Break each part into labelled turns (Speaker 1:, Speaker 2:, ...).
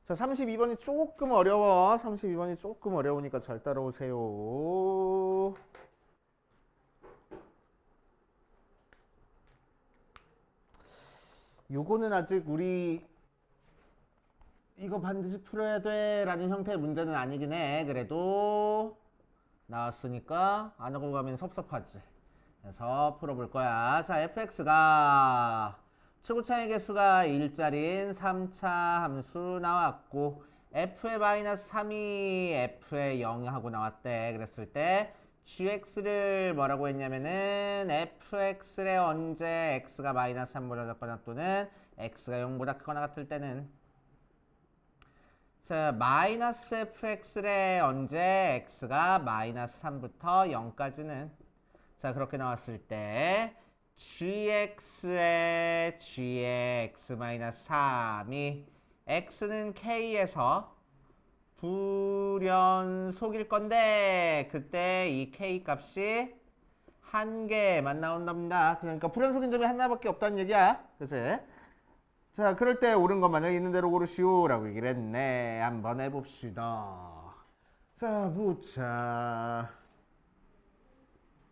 Speaker 1: 자, 32번이 조금 어려워. 32번이 조금 어려우니까 잘 따라오세요. 요거는 아직 우리 이거 반드시 풀어야 돼 라는 형태의 문제는 아니긴 해. 그래도 나왔으니까 안 하고 가면 섭섭하지. 그래서 풀어볼 거야. 자, fx가 최고차의 개수가 1짜리인 3차 함수 나왔고 f의 마이너스 3이 f의 0 하고 나왔대. 그랬을 때 gx를 뭐라고 했냐면은 fx에 언제 x가 마이너스 3보다 작거나 또는 x가 0보다 크거나 같을 때는 자, 마이너스 fx에 언제 x가 마이너스 3부터 0까지는 자, 그렇게 나왔을 때 gx의 g의 x-3이 x는 k에서 불연속일 건데 그때 이 k 값이 한 개만 나온답니다. 그러니까 불연속인 점이 하나밖에 없다는 얘기야. 그치? 자, 그럴 때 옳은 것만을 있는 대로 고르시오 라고 얘기를 했네. 한번 해봅시다. 자, 보자.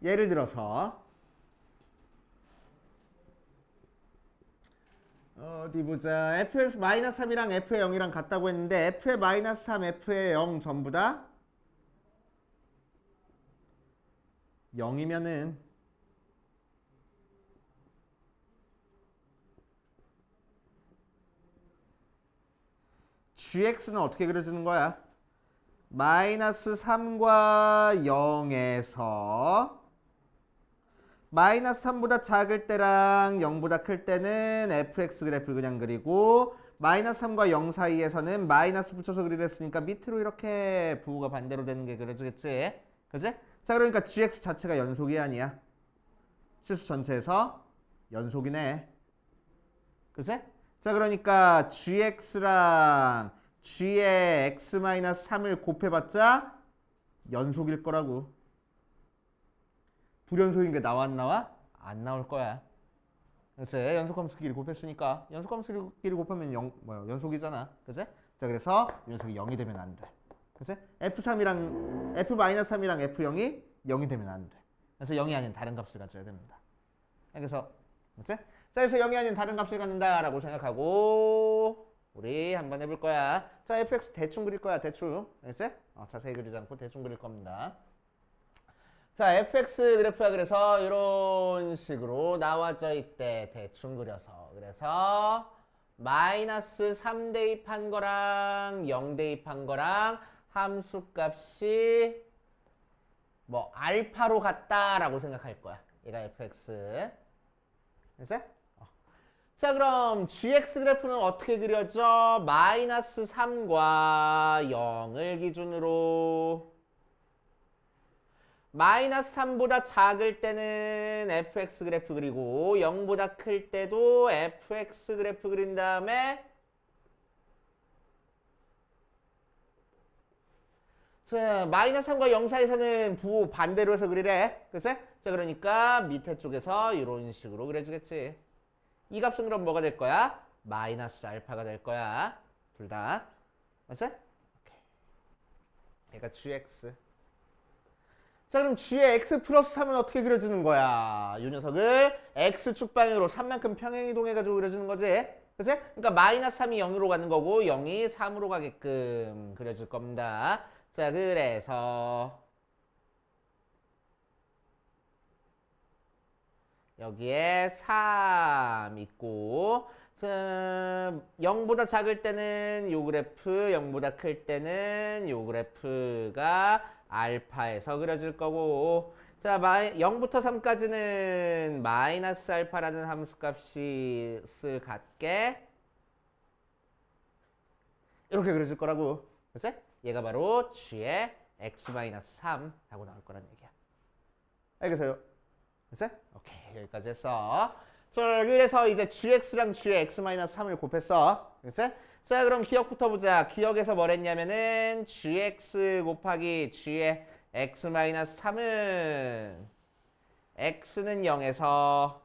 Speaker 1: 예를 들어서 어디 보자. fx 마이너스 3이랑 f의 0이랑 같다고 했는데 f의 마이너스 3, f의 0 전부 다 0이면은 gx는 어떻게 그려지는 거야? 마이너스 3과 0에서 마이너스 3보다 작을 때랑 0보다 클 때는 fx 그래프 그냥 그리고 마이너스 3과 0 사이에서는 마이너스 붙여서 그리려 했으니까 밑으로 이렇게 부호가 반대로 되는 게 그려지겠지? 그치? 자, 그러니까 gx 자체가 연속이 아니야. 실수 전체에서 연속이네. 그치? 자, 그러니까 gx랑 g의 x-3을 곱해봤자 연속일 거라고. 불연속인 게 나와 안 나와? 안 나올 거야. 그래서 연속함수끼리 곱했으니까 연속함수끼리 곱하면 연속이잖아. 그치? 자, 그래서 연속이 0이 되면 안 돼. 그치? f3이랑 f-3이랑 f0이 0이 되면 안 돼. 그래서 0이 아닌 다른 값을 가져야 됩니다. 그래서 그치? 자, 그래서 0이 아닌 다른 값을 갖는다 라고 생각하고 우리 한번 해볼 거야. 자, fx 대충 그릴 거야. 대충. 그치? 자세히 그리지 않고 대충 그릴 겁니다. 자, fx 그래프가 그래서 이런 식으로 나와져 있대. 대충 그려서. 그래서 마이너스 3 대입한 거랑 0 대입한 거랑 함수값이 뭐 알파로 같다라고 생각할 거야. 얘가 fx. 됐어? 자, 그럼 gx 그래프는 어떻게 그려져? 마이너스 3과 0을 기준으로 마이너스 3보다 작을 때는 fx 그래프 그리고 0보다 클 때도 fx 그래프 그린 다음에 자, 마이너스 3과 0 사이에서는 부호 반대로 해서 그리래. 그치? 자, 그러니까 밑에 쪽에서 이런 식으로 그려지겠지. 이 값은 그럼 뭐가 될 거야? 마이너스 알파가 될 거야. 둘 다. 맞지? 오케이. 얘가 gx. 자, 그럼 g의 x 플러스 3은 어떻게 그려지는 거야? 이 녀석을 x축 방향으로 3만큼 평행이동해가지고 그려지는 거지. 그치? 그러니까 마이너스 3이 0으로 가는 거고 0이 3으로 가게끔 그려질 겁니다. 자, 그래서 여기에 3 있고 0보다 작을 때는 요 그래프, 0보다 클 때는 요 그래프가 알파에서 그려질 거고 자, 0부터 3까지는 마이너스 알파라는 함수값이 갖게 이렇게 그려질 거라고. 그치? 얘가 바로 g의 x-3 하고 나올 거란 얘기야. 알겠어요? 그치? 오케이, 여기까지 했어. 자, 그래서 이제 gx랑 g의 x-3을 곱했어. 그치? 자, 그럼 기억부터 보자. 기억에서 뭘 했냐면은 gx 곱하기 g의 x-3은 x는 0에서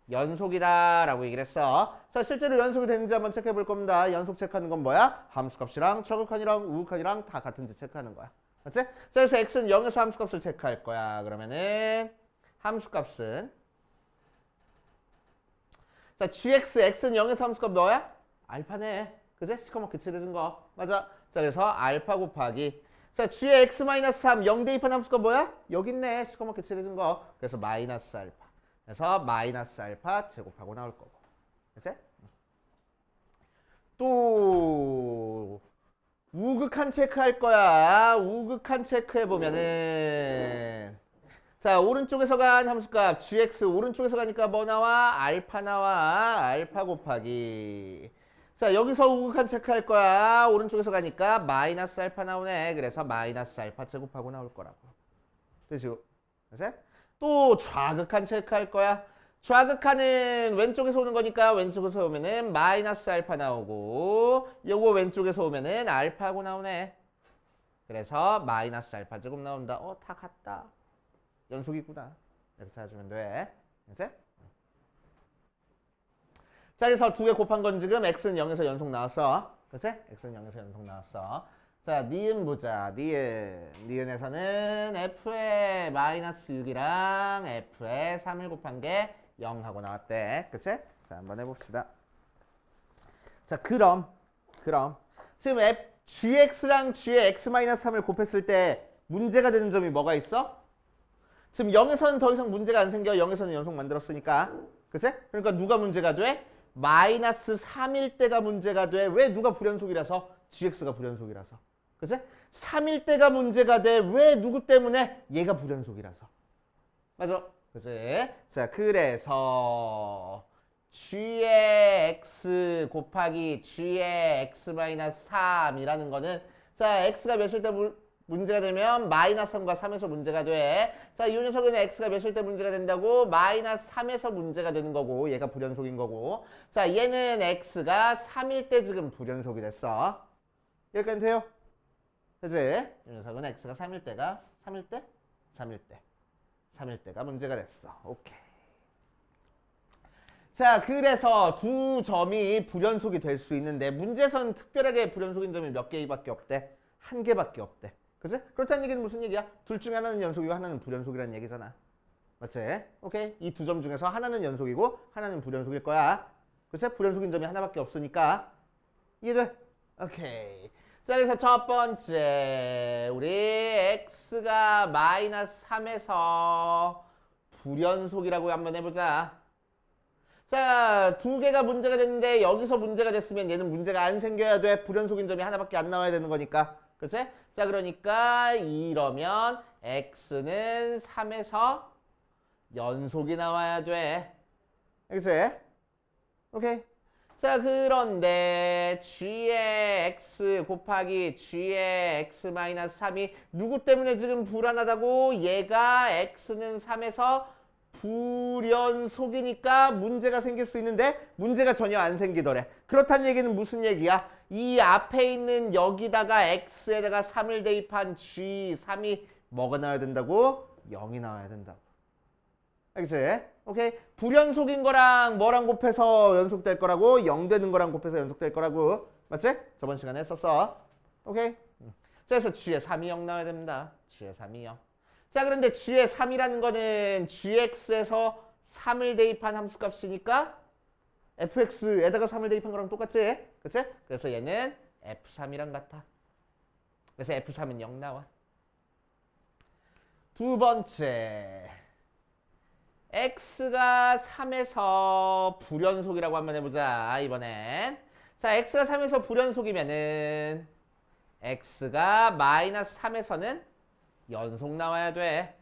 Speaker 1: 연속이다라고 얘기를 했어. 자, 실제로 연속이 되는지 한번 체크해 볼 겁니다. 연속 체크하는 건 뭐야? 함수값이랑 최극한이랑 우극한이랑 다 같은지 체크하는 거야. 맞지? 자, 그래서 x는 0에서 함수값을 체크할 거야. 그러면은 함수값은 자, gx, x는 0에서 함수값 뭐야? 알파네. 그지? 시커멓게 칠해준 거. 맞아. 자, 그래서 알파 곱하기 자, g의 x-3 0 대입한 함수가 뭐야? 여기 있네. 시커멓게 칠해준 거. 그래서 마이너스 알파. 그래서 마이너스 알파 제곱하고 나올 거고. 그치? 또 우극한 체크할 거야. 우극한 체크해 보면은 자, 오른쪽에서 간 함수값 gx 오른쪽에서 가니까 뭐 나와? 알파 나와. 알파 곱하기 자, 여기서 우극한 체크할 거야. 오른쪽에서 가니까 마이너스 알파 나오네. 그래서 마이너스 알파 제곱하고 나올 거라고. 되죠? 그래서 또 좌극한 체크할 거야. 좌극한은 왼쪽에서 오는 거니까 왼쪽에서 오면은 마이너스 알파 나오고 요거 왼쪽에서 오면은 알파하고 나오네. 그래서 마이너스 알파 제곱 나온다. 다 같다. 연속이구나. 이렇게 찾아주면 돼. 그치? 자, 그래서 두 개 곱한 건 지금 x는 0에서 연속 나왔어. 그치? x는 0에서 연속 나왔어. 자, 니은 보자. 니은에서는 f의 마이너스 6이랑 f의 3을 곱한 게 0하고 나왔대. 그치? 자, 한번 해봅시다. 자, 그럼 지금 gx랑 g의 x-3을 곱했을 때 문제가 되는 점이 뭐가 있어? 지금 0에서는 더 이상 문제가 안 생겨. 0에서는 연속 만들었으니까. 그치? 그러니까 누가 문제가 돼? 마이너스 3일 때가 문제가 돼. 왜? 누가 불연속이라서? gx가 불연속이라서. 그치? 3일 때가 문제가 돼. 왜? 누구 때문에? 얘가 불연속이라서. 맞아. 그치? 자, 그래서 g의 x 곱하기 g의 x-3이라는 거는 자, x가 몇일 때 문제가 되면 마이너스 3과 3에서 문제가 돼. 자, 이 녀석은 x가 몇일 때 문제가 된다고? 마이너스 3에서 문제가 되는 거고 얘가 불연속인 거고 자, 얘는 x가 3일 때 지금 불연속이 됐어. 여기까지 돼요? 그치? 이 녀석은 x가 3일 때가 3일 때? 3일 때가 문제가 됐어. 오케이. 자, 그래서 두 점이 불연속이 될 수 있는데 문제에서는 특별하게 불연속인 점이 몇 개밖에 없대? 한 개밖에 없대. 그치? 그렇다는 얘기는 무슨 얘기야? 둘 중에 하나는 연속이고 하나는 불연속이라는 얘기잖아. 맞지? 오케이? 이 두 점 중에서 하나는 연속이고 하나는 불연속일 거야. 그치? 불연속인 점이 하나밖에 없으니까 이해돼? 오케이. 자, 그래서 첫 번째 우리 x가 마이너스 3에서 불연속이라고 한번 해보자. 자, 두 개가 문제가 됐는데 여기서 문제가 됐으면 얘는 문제가 안 생겨야 돼. 불연속인 점이 하나밖에 안 나와야 되는 거니까. 그치? 자, 그러니까 이러면 x는 3에서 연속이 나와야 돼. 그치? 오케이. 자, 그런데 g의 x 곱하기 g의 x-3이 누구 때문에 지금 불안하다고? 얘가 x는 3에서 불연속이니까 문제가 생길 수 있는데 문제가 전혀 안 생기더래. 그렇다는 얘기는 무슨 얘기야? 이 앞에 있는 여기다가 x에다가 3을 대입한 g3이 뭐가 나와야 된다고? 0이 나와야 된다고. 알겠지? 오케이? 불연속인 거랑 뭐랑 곱해서 연속될 거라고? 0 되는 거랑 곱해서 연속될 거라고. 맞지? 저번 시간에 했었어. 오케이? 자, 그래서 g의 3이 0 나와야 됩니다. g의 3이 0. 자, 그런데 g의 3이라는 거는 gx에서 3을 대입한 함수값이니까 fx에다가 3을 대입한 거랑 똑같지? 그치? 그래서 얘는 f3이랑 같아. 그래서 f3은 0 나와. 두 번째 x가 3에서 불연속이라고 한번 해보자. 이번엔 자, x가 3에서 불연속이면은 x가 마이너스 3에서는 연속 나와야 돼.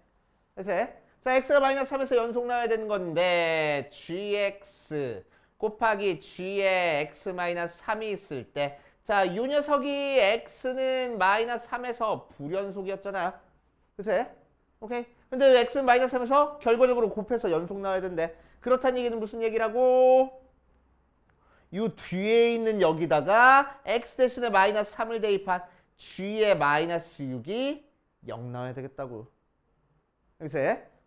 Speaker 1: 그래서 자, x가 마이너스 3에서 연속 나와야 되는 건데 gx 곱하기 g의 x-3이 있을 때 자, 이 녀석이 x는 마이너스 3에서 불연속이었잖아. 그치? 오케이? 근데 x는 마이너스 3에서 결과적으로 곱해서 연속 나와야 된대. 그렇다는 얘기는 무슨 얘기라고? 이 뒤에 있는 여기다가 x 대신에 마이너스 3을 대입한 g의 마이너스 6이 0 나와야 되겠다고. 그치?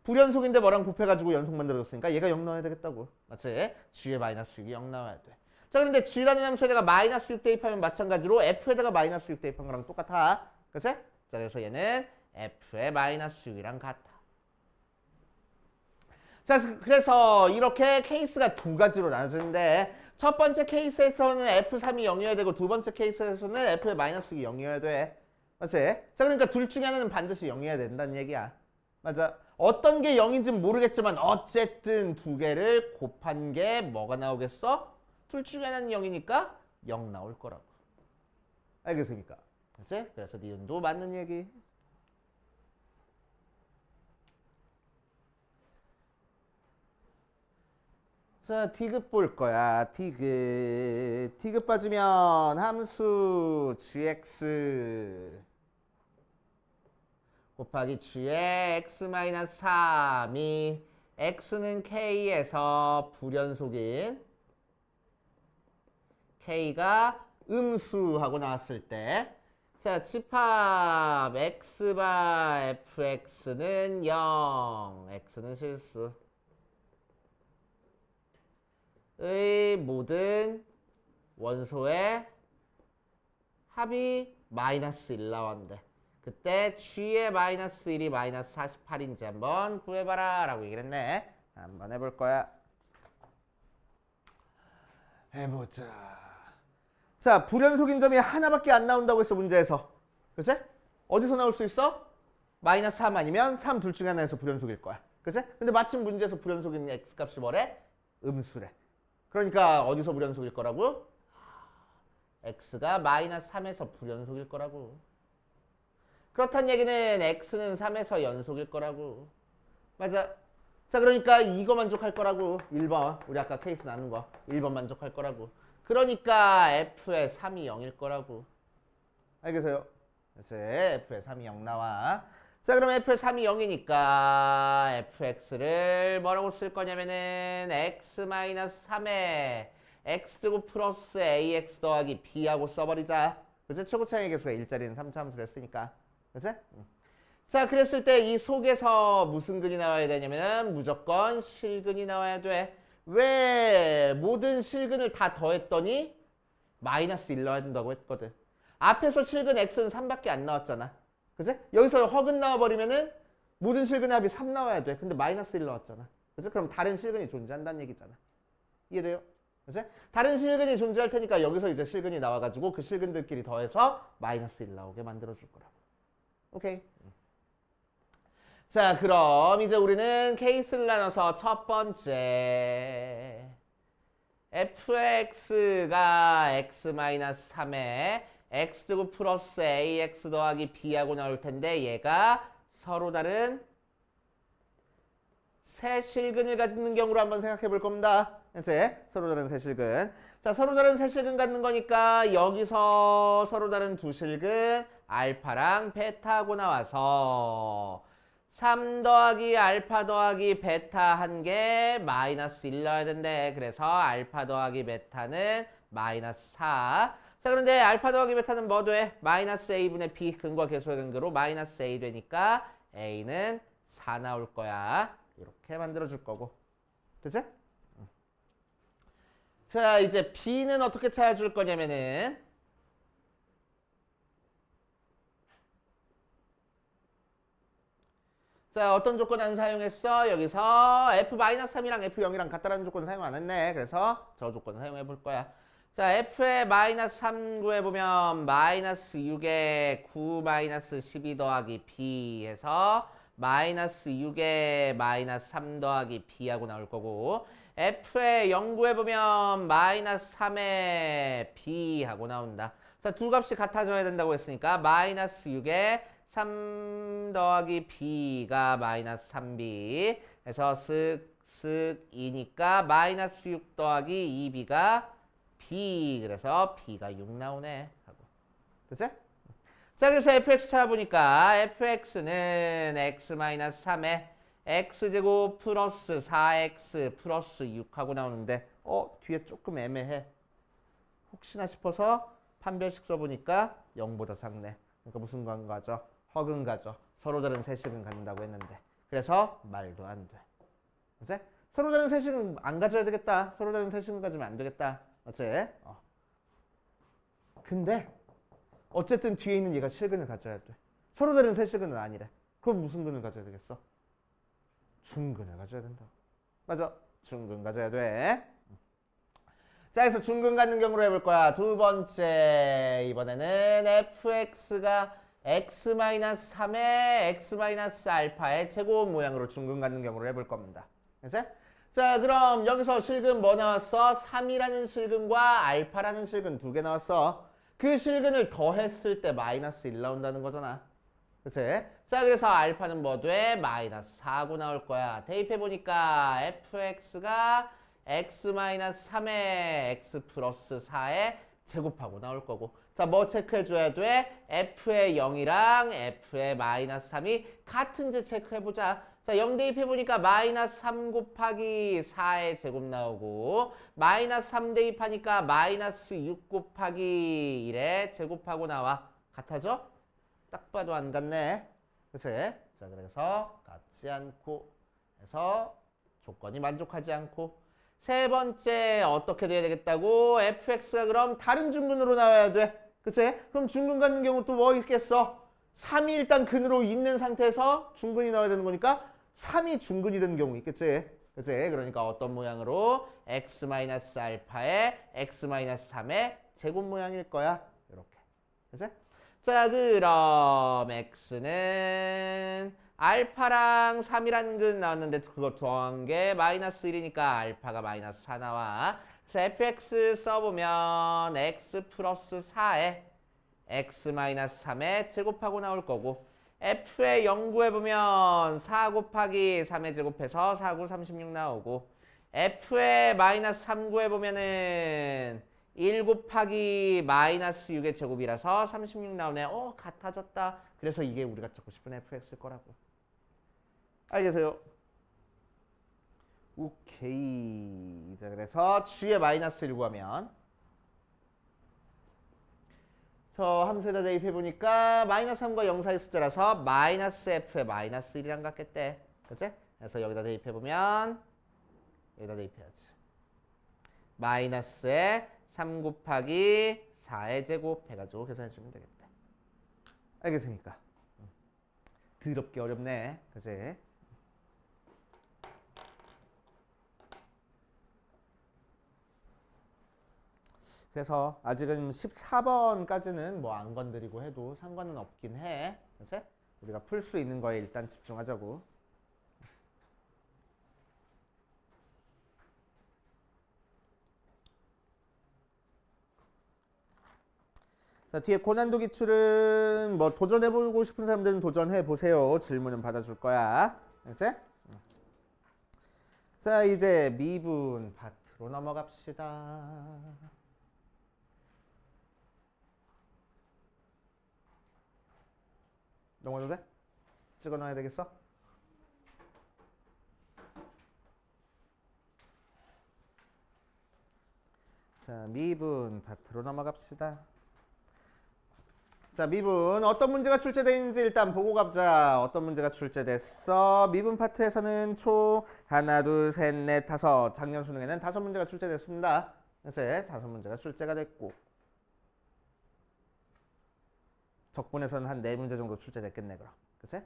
Speaker 1: 불연속인데 뭐랑 곱해가지고 연속 만들어줬으니까 얘가 0 나와야 되겠다고. 맞지? g의 마이너스 6이 0 나와야 돼. 자, 그런데 g라는 함수에다가 마이너스 6 대입하면 마찬가지로 f에다가 마이너스 6 대입한 거랑 똑같아. 그치? 자, 그래서 얘는 f의 마이너스 6이랑 같아. 자, 그래서 이렇게 케이스가 두 가지로 나눠지는데 첫 번째 케이스에서는 F3이 0이어야 되고 두 번째 케이스에서는 F의 마이너스 6이 0이어야 돼. 맞지? 자, 그러니까 둘 중에 하나는 반드시 0이어야 된다는 얘기야. 맞아. 어떤 게 0인지는 모르겠지만 어쨌든 두 개를 곱한 게 뭐가 나오겠어? 둘 중에 하나는 0이니까 0 나올 거라고. 알겠습니까? 그치? 그래서 니은도 맞는 얘기. 자, T급 볼 거야. T급. T급 빠지면 함수 gx 곱하기 g의 x-3이 x는 k에서 불연속인 k가 음수하고 나왔을 때 자, 집합 x바 fx는 0, x는 실수 의 모든 원소의 합이 마이너스 1 나왔는데 그때 g의 마이너스 1이 마이너스 48인지 한번 구해봐라 라고 얘기를 했네. 한번 해볼 거야. 해보자. 자, 불연속인 점이 하나밖에 안 나온다고 했어, 문제에서. 그치? 어디서 나올 수 있어? 마이너스 3 아니면 3 둘 중에 하나에서 불연속일 거야. 그치? 근데 마침 문제에서 불연속인 x값이 뭐래? 음수래. 그러니까 어디서 불연속일 거라고? x가 마이너스 3에서 불연속일 거라고. 그렇다는 얘기는 x는 3에서 연속일 거라고. 맞아. 자, 그러니까 이거 만족할 거라고. 1번. 우리 아까 케이스 나눈 거. 1번 만족할 거라고. 그러니까 f의 3이 0일 거라고. 알겠어요? 그래서 f의 3이 0 나와. 자, 그럼 f의 3이 0이니까 fx를 뭐라고 쓸 거냐면은 x-3에 x제곱 플러스 ax 더하기 b하고 써버리자. 그치? 최고차의 개수가 1짜리는 3차 함수를 했으니까. 그치? 자, 그랬을 때 이 속에서 무슨 근이 나와야 되냐면은 무조건 실근이 나와야 돼. 왜 모든 실근을 다 더했더니 마이너스 1 나와야 된다고 했거든. 앞에서 실근 x는 3밖에 안 나왔잖아. 그치? 여기서 허근 나와버리면은 모든 실근의 합이 3 나와야 돼. 근데 마이너스 1 나왔잖아. 그치? 그럼 다른 실근이 존재한다는 얘기잖아. 이해돼요? 그치? 다른 실근이 존재할 테니까 여기서 이제 실근이 나와가지고 그 실근들끼리 더해서 마이너스 1 나오게 만들어줄 거라고. 오케이. 자, 그럼 이제 우리는 케이스를 나눠서 첫 번째 fx가 x-3에 x제곱 플러스 ax 더하기 b하고 나올 텐데 얘가 서로 다른 세 실근을 갖는 경우로 한번 생각해 볼 겁니다. 이제 서로 다른 세 실근. 자, 서로 다른 세 실근 갖는 거니까 여기서 서로 다른 두 실근 알파랑 베타하고 나와서 3 더하기 알파 더하기 베타 한 개 마이너스 1 넣어야 된대. 그래서 알파 더하기 베타는 마이너스 4. 자, 그런데 알파 더하기 베타는 뭐 돼? 마이너스 a분의 b 근과 계수의 근거로 마이너스 a 되니까 a는 4 나올 거야. 이렇게 만들어줄 거고. 그치? 자, 이제 b는 어떻게 찾아줄 거냐면은 자, 어떤 조건 안 사용했어? 여기서 f-3이랑 f0이랑 같다라는 조건 사용 안 했네. 그래서 저 조건 사용해 볼 거야. 자, f의 마이너스 3 구해보면 마이너스 6에 9 마이너스 12 더하기 b 해서 마이너스 6에 마이너스 3 더하기 b하고 나올 거고 f의 0 구해보면 마이너스 3에 b하고 나온다. 자, 두 값이 같아져야 된다고 했으니까 마이너스 6에 3 더하기 b가 마이너스 3b 해서 쓱쓱 2니까 마이너스 6 더하기 2b가 b 그래서 b가 6 나오네 하고. 됐지? 자, 그래서 fx 찾아보니까 fx는 x-3에 x제곱 플러스 4x 플러스 6 하고 나오는데 뒤에 조금 애매해. 혹시나 싶어서 판별식 써보니까 0보다 작네. 그러니까 무슨 관가죠? 허근가죠. 서로 다른 세식은 갖는다고 했는데. 그래서 말도 안 돼. 그치? 서로 다른 세식은 안 가져야 되겠다. 서로 다른 세식은 가지면 안 되겠다. 맞지? 근데 어쨌든 뒤에 있는 얘가 실근을 가져야 돼. 서로 다른 세실근은 아니래. 그럼 무슨 근을 가져야 되겠어? 중근을 가져야 된다. 맞아. 중근 가져야 돼. 자, 그래서 중근 갖는 경우로 해볼 거야. 두 번째. 이번에는 fx가 x-3의 x-알파의 제곱 모양으로 중근 갖는 경우로 해볼 겁니다. 그치? 자, 그럼 여기서 실근 뭐 나왔어? 3이라는 실근과 알파라는 실근 두 개 나왔어. 그 실근을 더했을 때 마이너스 1 나온다는 거잖아. 그치? 자, 그래서 알파는 뭐 돼? 마이너스 4고 나올 거야. 대입해보니까 fx가 x-3의 x 플러스 4의 제곱하고 나올 거고. 자, 뭐 체크해줘야 돼? f의 0이랑 f의 마이너스 3이 같은지 체크해보자. 자, 0 대입해보니까 마이너스 3 곱하기 4의 제곱 나오고 마이너스 3 대입하니까 마이너스 6 곱하기 1의 제곱하고 나와. 같아져? 딱 봐도 안 같네. 그치? 자, 그래서 같지 않고 해서 조건이 만족하지 않고 세 번째 어떻게 돼야 되겠다고? fx가 그럼 다른 중근으로 나와야 돼. 그치? 그럼 중근 갖는 경우 또 뭐 있겠어? 3이 일단 근으로 있는 상태에서 중근이 나와야 되는 거니까 3이 중근이 되는 경우 있겠지? 그치? 그러니까 어떤 모양으로? x-알파의 x-3의 제곱 모양일 거야. 이렇게. 그치? 자, 그럼 x는 알파랑 3이라는 근 나왔는데 그거 더한 게 마이너스 1이니까 알파가 마이너스 4 나와. 그래서 fx 써보면 x 플러스 4에 x-3의 제곱하고 나올 거고 f의 0 구해보면 4 곱하기 3의 제곱해서 4, 9, 36 나오고 f의 마이너스 3 구해보면은 1 곱하기 마이너스 6의 제곱이라서 36 나오네. 같아졌다. 그래서 이게 우리가 찾고 싶은 fx일 거라고. 알겠어요? 오케이. 자, 그래서 g의 마이너스 1 구하면 함수에다 대입해보니까 마이너스 3과 0 사이 숫자라서 마이너스 f의 마이너스 1이랑 같겠대. 그치? 그래서 여기다 대입해보면 여기다 대입해야지. 마이너스에 3 곱하기 4의 제곱 해가지고 계산해주면 되겠다. 알겠습니까? 더럽게 어렵네. 그치? 그래서 아직은 14번까지는 뭐 안 건드리고 해도 상관은 없긴 해. 그치? 우리가 풀 수 있는 거에 일단 집중하자고. 자, 뒤에 고난도 기출은 뭐 도전해보고 싶은 사람들은 도전해보세요. 질문은 받아줄 거야. 그치? 자, 이제 미분 파트로 넘어갑시다. 넘어가도 돼? 찍어놔야 되겠어? 자, 미분 파트로 넘어갑시다. 자, 미분 어떤 문제가 출제되어 있는지 일단 보고 가자. 어떤 문제가 출제됐어? 미분 파트에서는 총 하나, 둘, 셋, 넷, 다섯. 작년 수능에는 5문제가 출제됐습니다. 그래서 5문제가 출제가 됐고 적분에서는 한 4문제 정도 출제됐겠네 그럼. 그치?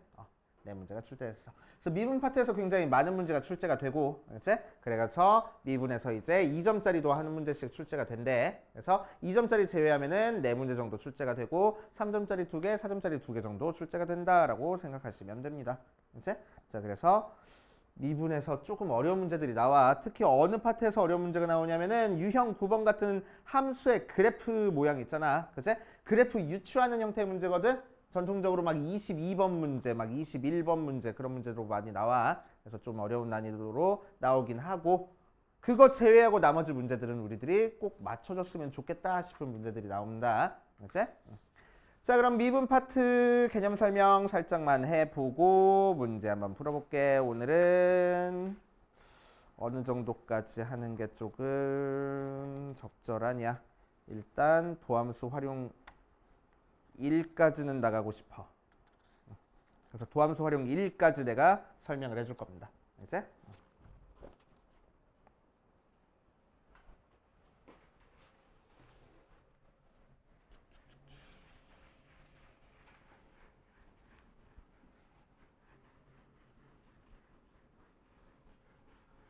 Speaker 1: 4문제가 출제됐어. 그래서 미분 파트에서 굉장히 많은 문제가 출제가 되고, 그치? 그래서 미분에서 이제 2점짜리도 한 문제씩 출제가 된대. 그래서 2점짜리 제외하면은 4문제 정도 출제가 되고 3점짜리 2개, 4점짜리 2개 정도 출제가 된다라고 생각하시면 됩니다. 그치? 자, 그래서 미분에서 조금 어려운 문제들이 나와. 특히 어느 파트에서 어려운 문제가 나오냐면은 유형 9번 같은 함수의 그래프 모양 있잖아. 그치? 그래프 유추하는 형태의 문제거든. 전통적으로 막 22번 문제, 막 21번 문제 그런 문제로 많이 나와. 그래서 좀 어려운 난이도로 나오긴 하고 그거 제외하고 나머지 문제들은 우리들이 꼭 맞춰줬으면 좋겠다 싶은 문제들이 나온다. 그치? 자, 그럼 미분 파트 개념 설명 살짝만 해보고 문제 한번 풀어볼게. 오늘은 어느 정도까지 하는 게 조금 적절하냐. 일단 도함수 활용 1까지는 나가고 싶어. 그래서 도함수 활용 1까지 내가 설명을 해줄 겁니다. 이제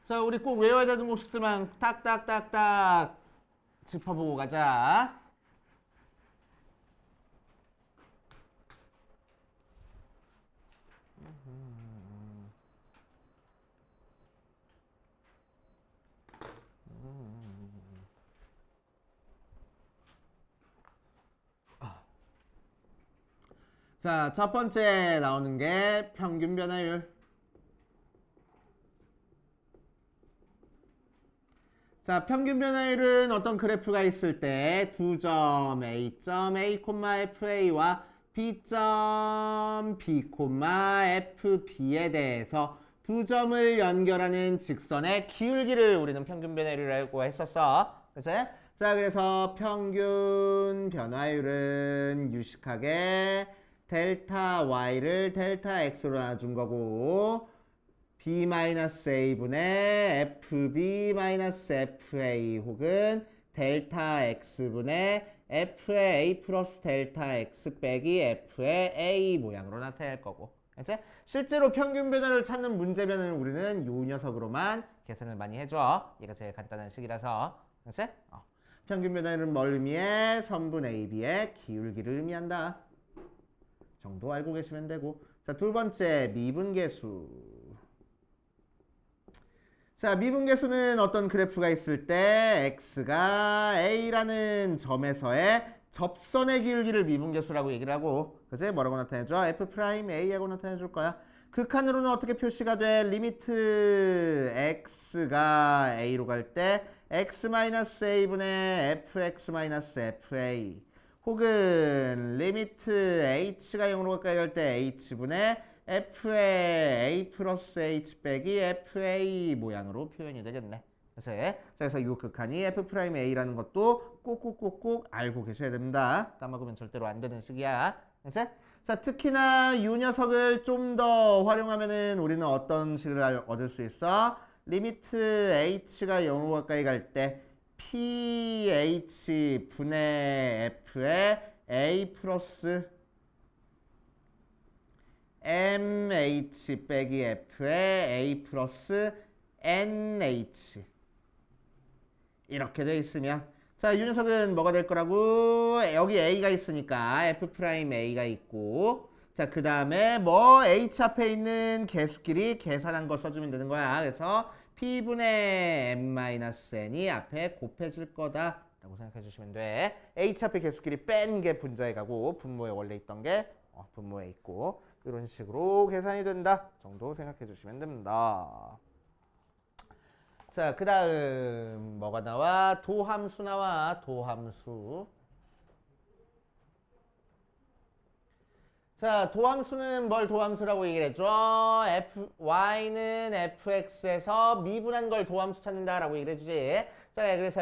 Speaker 1: 자, 우리 꼭 외워야 되는 공식들만 딱딱딱딱 짚어보고 가자. 자, 첫 번째 나오는 게 평균 변화율. 자, 평균 변화율은 어떤 그래프가 있을 때 두 점 A.A, FA와 B점 B, FB에 대해서 두 점을 연결하는 직선의 기울기를 우리는 평균 변화율이라고 했었어. 그치? 자, 그래서 평균 변화율은 유식하게 델타 Y를 델타 X로 나눠준 거고 B-A분의 FB-FA 혹은 델타 X분의 F의 A 플러스 델타 X 빼기 F의 A 모양으로 나타낼 거고. 알지? 실제로 평균 변화를 찾는 문제면은 우리는 요 녀석으로만 계산을 많이 해줘. 얘가 제일 간단한 식이라서. 알지? 평균 변화율은 뭘 의미해? 선분 AB의 기울기를 의미한다. 정도 알고 계시면 되고. 자, 두 번째 미분계수. 자, 미분계수는 어떤 그래프가 있을 때 x가 a라는 점에서의 접선의 기울기를 미분계수라고 얘기를 하고, 그치? 뭐라고 나타내줘? f'a하고 나타내줄 거야. 극한으로는 어떻게 표시가 돼? 리미트 x가 a로 갈 때 x-a분의 fx-fa 혹은 리미트 h가 0으로 가까이 갈 때 h분의 f의 a 플러스 h 빼기 fa 모양으로 표현이 되겠네. 그래서 이 극한이 f'a라는 것도 꼭꼭꼭꼭 알고 계셔야 됩니다. 까먹으면 절대로 안 되는 식이야. 그래서 자, 특히나 이 녀석을 좀 더 활용하면은 우리는 어떤 식을 얻을 수 있어? 리미트 h가 0으로 가까이 갈 때 ph 분의 f의 a 플러스 mh 빼기 f의 a 플러스 nh 이렇게 돼 있으면 자, 이 녀석은 뭐가 될 거라고? 여기 a가 있으니까 f'a가 있고 자, 그 다음에 뭐 h 앞에 있는 개수끼리 계산한 거 써주면 되는 거야. 그래서 p분의 m-n이 앞에 곱해질 거다 라고 생각해 주시면 돼. h 앞에 개수끼리 뺀 게 분자에 가고 분모에 원래 있던 게 분모에 있고 이런 식으로 계산이 된다 정도 생각해 주시면 됩니다. 자, 그 다음 뭐가 나와? 도함수 나와. 도함수. 자, 도함수는 뭘 도함수라고 얘기를 해줘? y는 fx에서 미분한 걸 도함수 찾는다 라고 얘기를 해주지. 자, 그래서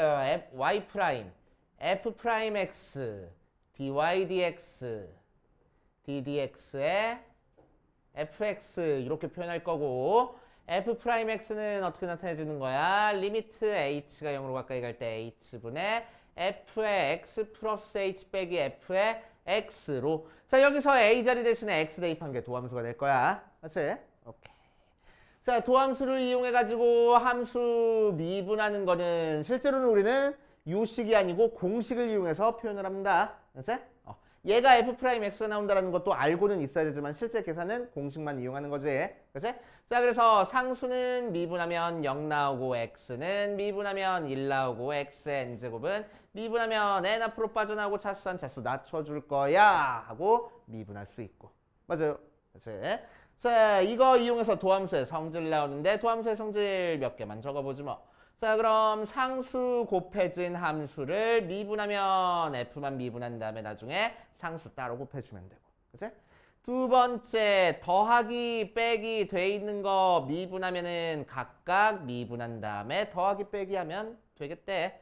Speaker 1: y 프라임 f 프라임 x dy dx ddx에 fx 이렇게 표현할 거고 f 프라임 x는 어떻게 나타내주는 거야? 리미트 h가 0으로 가까이 갈 때 h분의 f의 x 플러스 h 빼기 f의 x로 자, 여기서 a 자리 대신에 x 대입한 게 도함수가 될 거야. 맞지? 오케이. 자, 도함수를 이용해 가지고 함수 미분하는 거는 실제로는 우리는 요식이 아니고 공식을 이용해서 표현을 합니다. 맞지? 얘가 f'x가 나온다는 것도 알고는 있어야 되지만 실제 계산은 공식만 이용하는 거지. 그치? 자, 그래서 상수는 미분하면 0 나오고 x는 미분하면 1 나오고 x의 n제곱은 미분하면 n 앞으로 빠져나오고 차수한 차수 낮춰줄 거야 하고 미분할 수 있고. 맞아요. 그치? 자, 이거 이용해서 도함수의 성질 나오는데 도함수의 성질 몇 개만 적어보지 뭐. 자, 그럼 상수 곱해진 함수를 미분하면 f만 미분한 다음에 나중에 상수 따로 곱해주면 되고. 그치? 두 번째, 더하기 빼기 돼 있는 거 미분하면은 각각 미분한 다음에 더하기 빼기 하면 되겠대.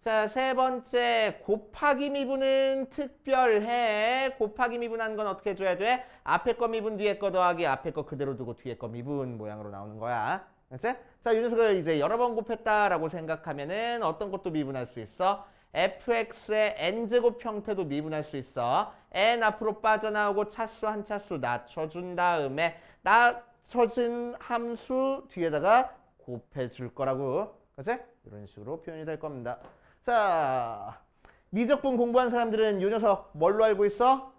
Speaker 1: 자, 세 번째 곱하기 미분은 특별해. 곱하기 미분한 건 어떻게 해줘야 돼? 앞에 거 미분 뒤에 거 더하기 앞에 거 그대로 두고 뒤에 거 미분 모양으로 나오는 거야. 알았지? 자, 이 녀석을 이제 여러 번 곱했다라고 생각하면은 어떤 것도 미분할 수 있어? fx의 n제곱 형태도 미분할 수 있어. n 앞으로 빠져나오고 차수 한 차수 낮춰준 다음에 낮춰진 함수 뒤에다가 곱해줄 거라고. 그치? 이런 식으로 표현이 될 겁니다. 자, 미적분 공부한 사람들은 이 녀석 뭘로 알고 있어?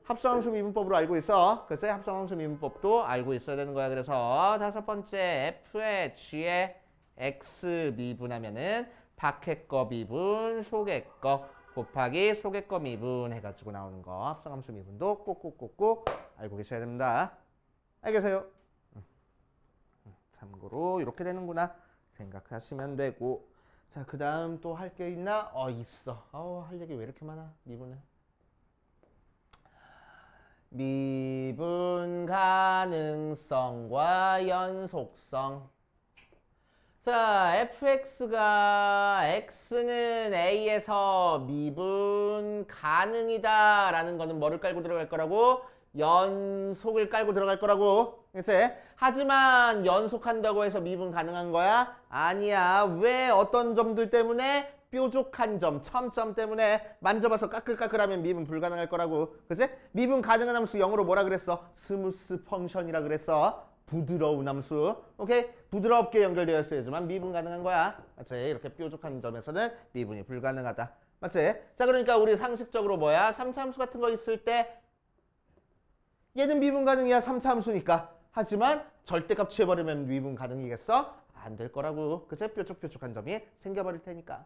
Speaker 1: 합성함수 미분법으로 알고 있어. 글쎄 합성함수 미분법도 알고 있어야 되는 거야. 그래서 다섯 번째 f의 g의 x 미분하면은 밖에 거 미분, 속에 거 곱하기 속에 거 미분 해가지고 나오는 거 합성함수 미분도 꼭꼭꼭꼭 알고 계셔야 됩니다. 알겠어요? 참고로 이렇게 되는구나 생각하시면 되고. 자, 그 다음 또 할 게 있나? 있어. 할 얘기 왜 이렇게 많아? 미분은. 미분 가능성과 연속성. 자, fx가 x는 a에서 미분 가능이다 라는 거는 뭐를 깔고 들어갈 거라고? 연속을 깔고 들어갈 거라고. 그치? 하지만 연속한다고 해서 미분 가능한 거야? 아니야. 왜? 어떤 점들 때문에? 뾰족한 점, 첨점 때문에 만져봐서 까끌까끌하면 미분 불가능할 거라고. 그치? 미분 가능한 함수 영어로 뭐라 그랬어? 스무스 펑션이라 그랬어. 부드러운 함수. 오케이? 부드럽게 연결되어 있어야지만 미분 가능한 거야. 맞지? 이렇게 뾰족한 점에서는 미분이 불가능하다. 맞지? 자, 그러니까 우리 상식적으로 뭐야? 3차 함수 같은 거 있을 때 얘는 미분 가능이야. 3차 함수니까. 하지만 절대값 취해버리면 미분 가능이겠어? 안 될 거라고. 그치? 뾰족뾰족한 점이 생겨버릴 테니까.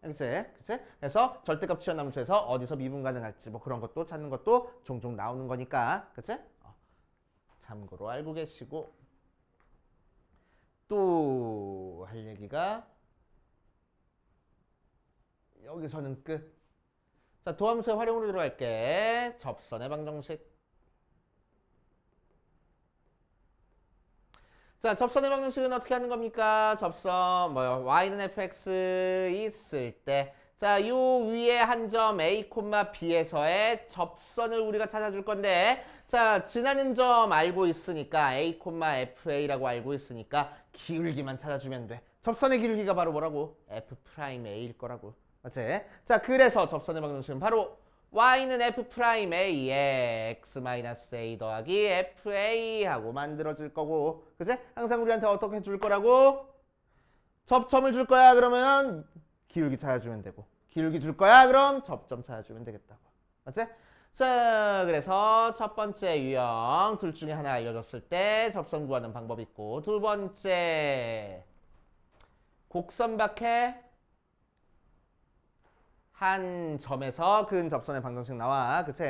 Speaker 1: 그치? 그치? 그래서 절대값 취한 함수에서 어디서 미분 가능할지 뭐 그런 것도 찾는 것도 종종 나오는 거니까. 그치? 참고로 알고 계시고. 또 할 얘기가 여기서는 끝. 자, 도함수의 활용으로 들어갈게. 접선의 방정식. 자, 접선의 방정식은 어떻게 하는 겁니까? 접선, y는 fx 있을 때. 자, 요 위에 한 점 a, b에서의 접선을 우리가 찾아줄 건데, 자, 지나는 점 알고 있으니까 a, fa라고 알고 있으니까 기울기만 찾아주면 돼. 접선의 기울기가 바로 뭐라고? f'a일 거라고. 맞지? 자, 그래서 접선의 방정식은 바로 y는 f'a에 x-a 더하기 fa 하고 만들어질 거고. 그치? 항상 우리한테 어떻게 줄 거라고? 접점을 줄 거야. 그러면 기울기 찾아주면 되고. 기울기 줄 거야. 그럼 접점 찾아주면 되겠다고. 맞지? 자, 그래서 첫 번째 유형 둘 중에 하나 알려줬을 때 접선 구하는 방법이 있고, 두 번째 곡선박해 한 점에서 그은 접선의 방정식 나와. 그치?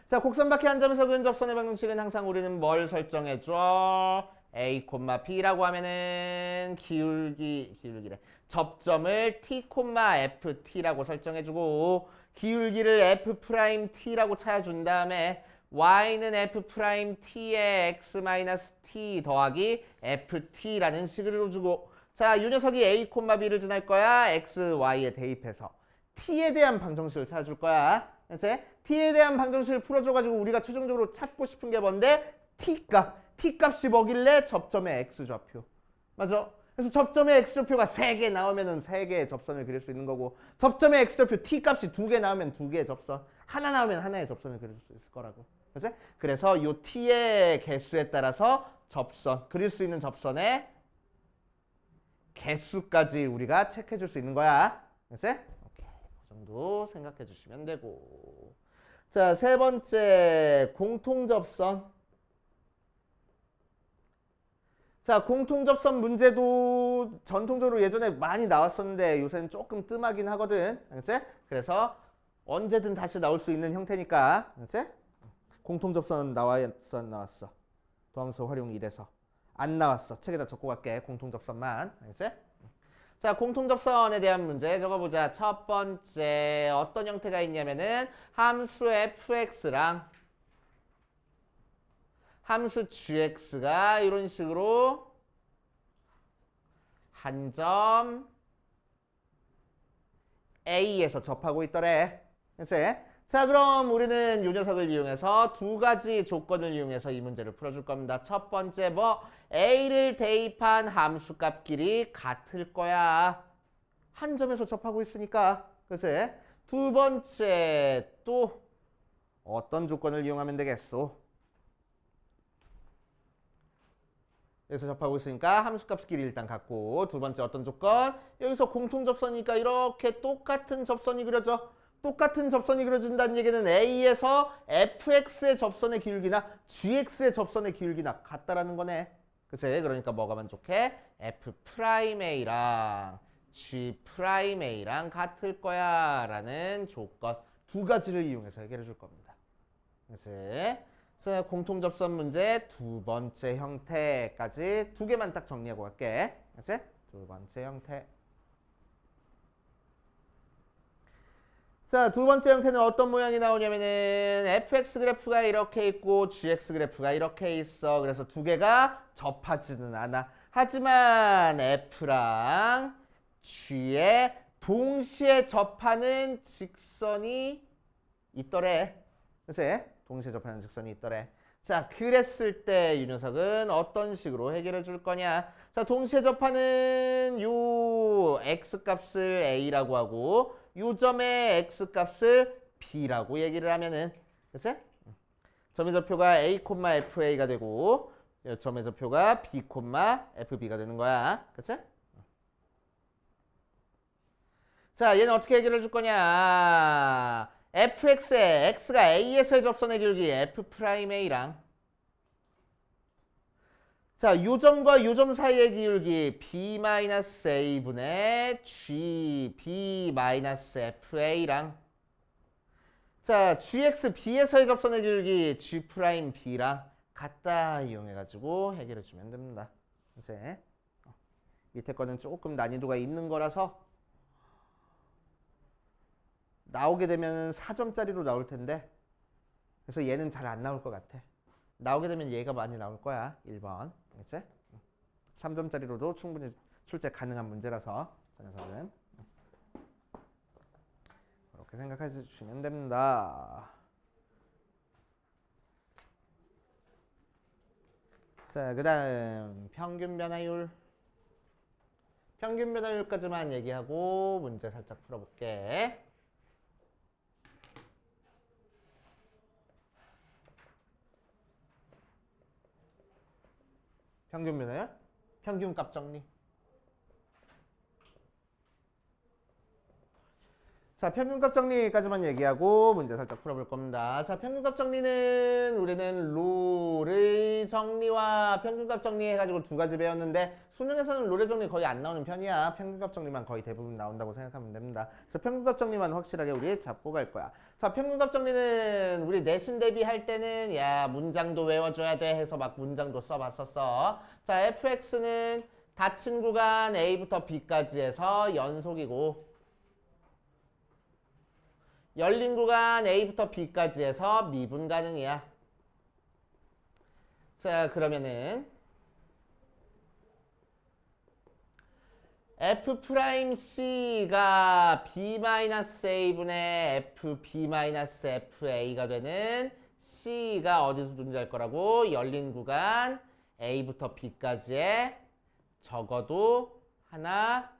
Speaker 1: 자, 곡선박해 한 점에서 그은 접선의 방정식은 항상 우리는 뭘 설정해줘? a, b라고 하면은 기울기래. 접점을 t, ft라고 설정해주고 기울기를 f't라고 찾아준 다음에 y는 f't에 x-t 더하기 ft라는 식으로 주고, 자, 이 녀석이 a, b를 지날 거야. x, y에 대입해서 t에 대한 방정식을 찾아줄 거야. 그치? t에 대한 방정식을 풀어줘가지고 우리가 최종적으로 찾고 싶은 게 뭔데? t값이 뭐길래? 접점의 x좌표. 맞아? 그래서 접점의 x좌표가 3개 나오면은 3개의 접선을 그릴 수 있는 거고, 접점의 x좌표 t값이 2개 나오면 2개의 접선, 하나 나오면 하나의 접선을 그릴 수 있을 거라고. 그치? 그래서 요 t의 개수에 따라서 접선, 그릴 수 있는 접선의 개수까지 우리가 체크해 줄 수 있는 거야. 그치? 오케이. 그 정도 생각해 주시면 되고. 자, 세 번째 공통접선. 자, 공통접선 문제도 전통적으로 예전에 많이 나왔었는데 요새는 조금 뜸하긴 하거든. 그치? 그래서 언제든 다시 나올 수 있는 형태니까. 그치? 공통접선 나왔어. 도함수 활용 1에서. 안 나왔어. 책에다 적고 갈게. 공통접선만. 알겠지? 자, 공통접선에 대한 문제 적어보자. 첫 번째 어떤 형태가 있냐면은 함수 fx랑 함수 gx가 이런 식으로 한 점 A에서 접하고 있더래. 그치? 자, 그럼 우리는 이 녀석을 이용해서 두 가지 조건을 이용해서 이 문제를 풀어줄 겁니다. 첫 번째 뭐 A를 대입한 함수값끼리 같을 거야. 한 점에서 접하고 있으니까. 그치? 두 번째 또 어떤 조건을 이용하면 되겠소? 여기서 접하고 있으니까 함수값끼리 일단 같고, 두 번째 어떤 조건? 여기서 공통접선이니까 이렇게 똑같은 접선이 그려져. 똑같은 접선이 그려진다는 얘기는 A에서 fx의 접선의 기울기나 gx의 접선의 기울기나 같다라는 거네. 그치? 그러니까 뭐가 만족해? f'A랑 g'A랑 같을 거야 라는 조건 두 가지를 이용해서 해결해 줄 겁니다. 그치? 그래서 공통접선 문제 두 번째 형태까지 두 개만 딱 정리하고 갈게. 그치? 두 번째 형태. 자, 두 번째 형태는 어떤 모양이 나오냐면은 fx 그래프가 이렇게 있고 gx 그래프가 이렇게 있어. 그래서 두 개가 접하지는 않아. 하지만 f랑 g에 동시에 접하는 직선이 있더래. 그치? 동시에 접하는 직선이 있더래. 자, 그랬을 때 이 녀석은 어떤 식으로 해결해 줄 거냐? 자, 동시에 접하는 요 x값을 a라고 하고 요 점의 x값을 b라고 얘기를 하면은, 그치? 점의 좌표가 a, fa가 되고 요 점의 좌표가 b, fb가 되는 거야. 그치? 자, 얘는 어떻게 해결해 줄 거냐? fx에 x가 a에서의 접선의 기울기 f'A랑 자, 요점과 요점 사이의 기울기 b-a분의 g b-fa랑 자, gx b에서의 접선의 기울기 g'b랑 같다 이용해가지고 해결해주면 됩니다. 이제 밑에 거는 조금 난이도가 있는 거라서 나오게 되면 4점짜리로 나올 텐데 그래서 얘는 잘 안 나올 것 같아. 나오게 되면 얘가 많이 나올 거야. 1번. 알겠지? 3점짜리로도 충분히 출제 가능한 문제라서 저 녀석은 그렇게 생각해 주시면 됩니다. 자, 그 다음 평균 변화율. 평균 변화율까지만 얘기하고 문제 살짝 풀어볼게. 평균 변화율? 평균값 정리. 자, 평균값 정리까지만 얘기하고 문제 살짝 풀어볼 겁니다. 자, 평균값 정리는 우리는 롤의 정리와 평균값 정리 해가지고 두 가지 배웠는데 수능에서는 롤의 정리 거의 안 나오는 편이야. 평균값 정리만 거의 대부분 나온다고 생각하면 됩니다. 그래서 평균값 정리만 확실하게 우리 잡고 갈 거야. 자, 평균값 정리는 우리 내신 대비할 때는 야 문장도 외워줘야 돼 해서 막 문장도 써봤었어. 자, fx는 닫힌 구간 a부터 b까지 해서 연속이고 열린 구간 A부터 B까지 해서 미분 가능이야. 자, 그러면은 F'C가 B-A분의 FB-FA가 되는 C가 어디서 존재할 거라고? 열린 구간 A부터 B까지에 적어도 하나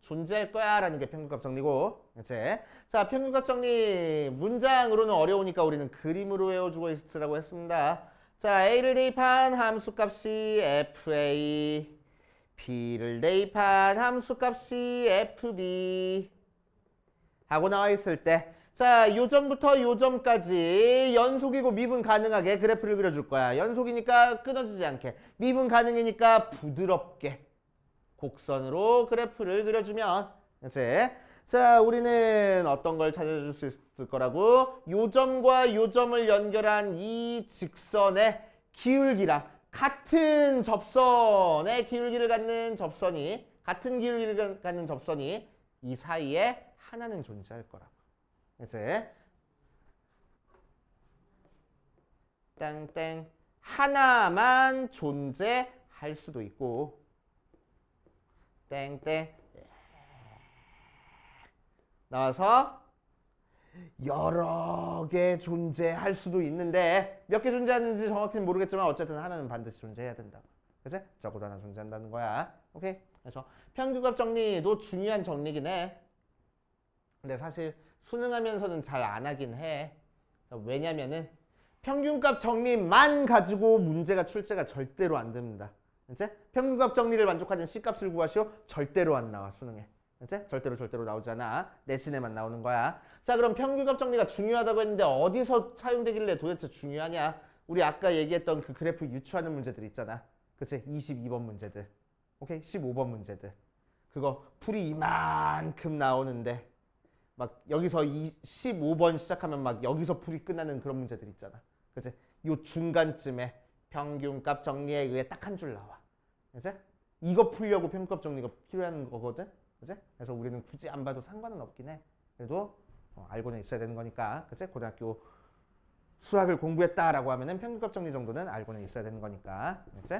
Speaker 1: 존재할 거야 라는 게 평균값 정리고. 그치? 자, 평균값 정리 문장으로는 어려우니까 우리는 그림으로 외워주고 있으라고 했습니다. 자, A를 대입한 함수값이 FA, B를 대입한 함수값이 FB 하고 나와 있을 때 자, 요점부터 요점까지 연속이고 미분 가능하게 그래프를 그려줄 거야. 연속이니까 끊어지지 않게, 미분 가능이니까 부드럽게 곡선으로 그래프를 그려주면, 그치? 자, 우리는 어떤 걸 찾아줄 수 있을 거라고? 요점과 요점을 연결한 이 직선의 기울기랑 같은 접선의 기울기를 갖는 접선이, 같은 기울기를 갖는 접선이 이 사이에 하나는 존재할 거라고. 그치? 땡땡 하나만 존재할 수도 있고 땡땡 나와서 여러 개 존재할 수도 있는데 몇 개 존재하는지 정확히는 모르겠지만 어쨌든 하나는 반드시 존재해야 된다. 그치? 적어도 하나 존재한다는 거야. 오케이? 그래서 평균값 정리도 중요한 정리긴 해. 근데 사실 수능하면서는 잘 안 하긴 해. 왜냐면은 평균값 정리만 가지고 문제가 출제가 절대로 안 됩니다. 이제 평균값 정리를 만족하는 C값을 구하시오. 절대로 안 나와 수능에. 이제 절대로 나오지 않아. 내신에만 나오는 거야. 자, 그럼 평균값 정리가 중요하다고 했는데 어디서 사용되길래 도대체 중요하냐? 우리 아까 얘기했던 그 그래프 유추하는 문제들 있잖아. 그치? 22번 문제들. 오케이? 15번 문제들. 그거 풀이 이만큼 나오는데 막 여기서 15번 시작하면 막 여기서 풀이 끝나는 그런 문제들 있잖아. 그치? 요 중간쯤에 평균값 정리에 의해 딱 한 줄 나와. 그치? 이거 풀려고 평균값 정리가 필요한 거거든. 그치? 그래서 우리는 굳이 안 봐도 상관은 없긴 해. 그래도 알고는 있어야 되는 거니까. 그치? 고등학교 수학을 공부했다라고 하면은 평균값 정리 정도는 알고는 있어야 되는 거니까. 그치?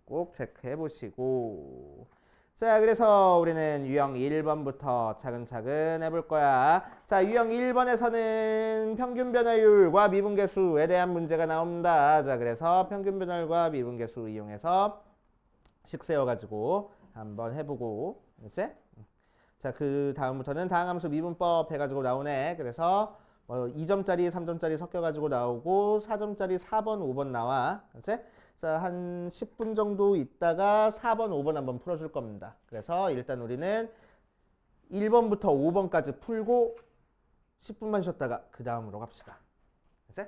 Speaker 1: 꼭 체크해 보시고. 자, 그래서 우리는 유형 1번부터 차근차근 해볼 거야. 자, 유형 1번에서는 평균 변화율과 미분계수에 대한 문제가 나옵니다. 자, 그래서 평균 변화율과 미분계수 이용해서 식 세워가지고 한번 해보고, 이제 자, 그 다음부터는 다항함수 미분법 해가지고 나오네. 그래서 2점짜리, 3점짜리 섞여가지고 나오고 4점짜리 4번, 5번 나와. 그치? 자, 한 10분 정도 있다가 4번, 5번 한번 풀어줄 겁니다. 그래서 일단 우리는 1번부터 5번까지 풀고 10분만 쉬었다가 그 다음으로 갑시다. 그치?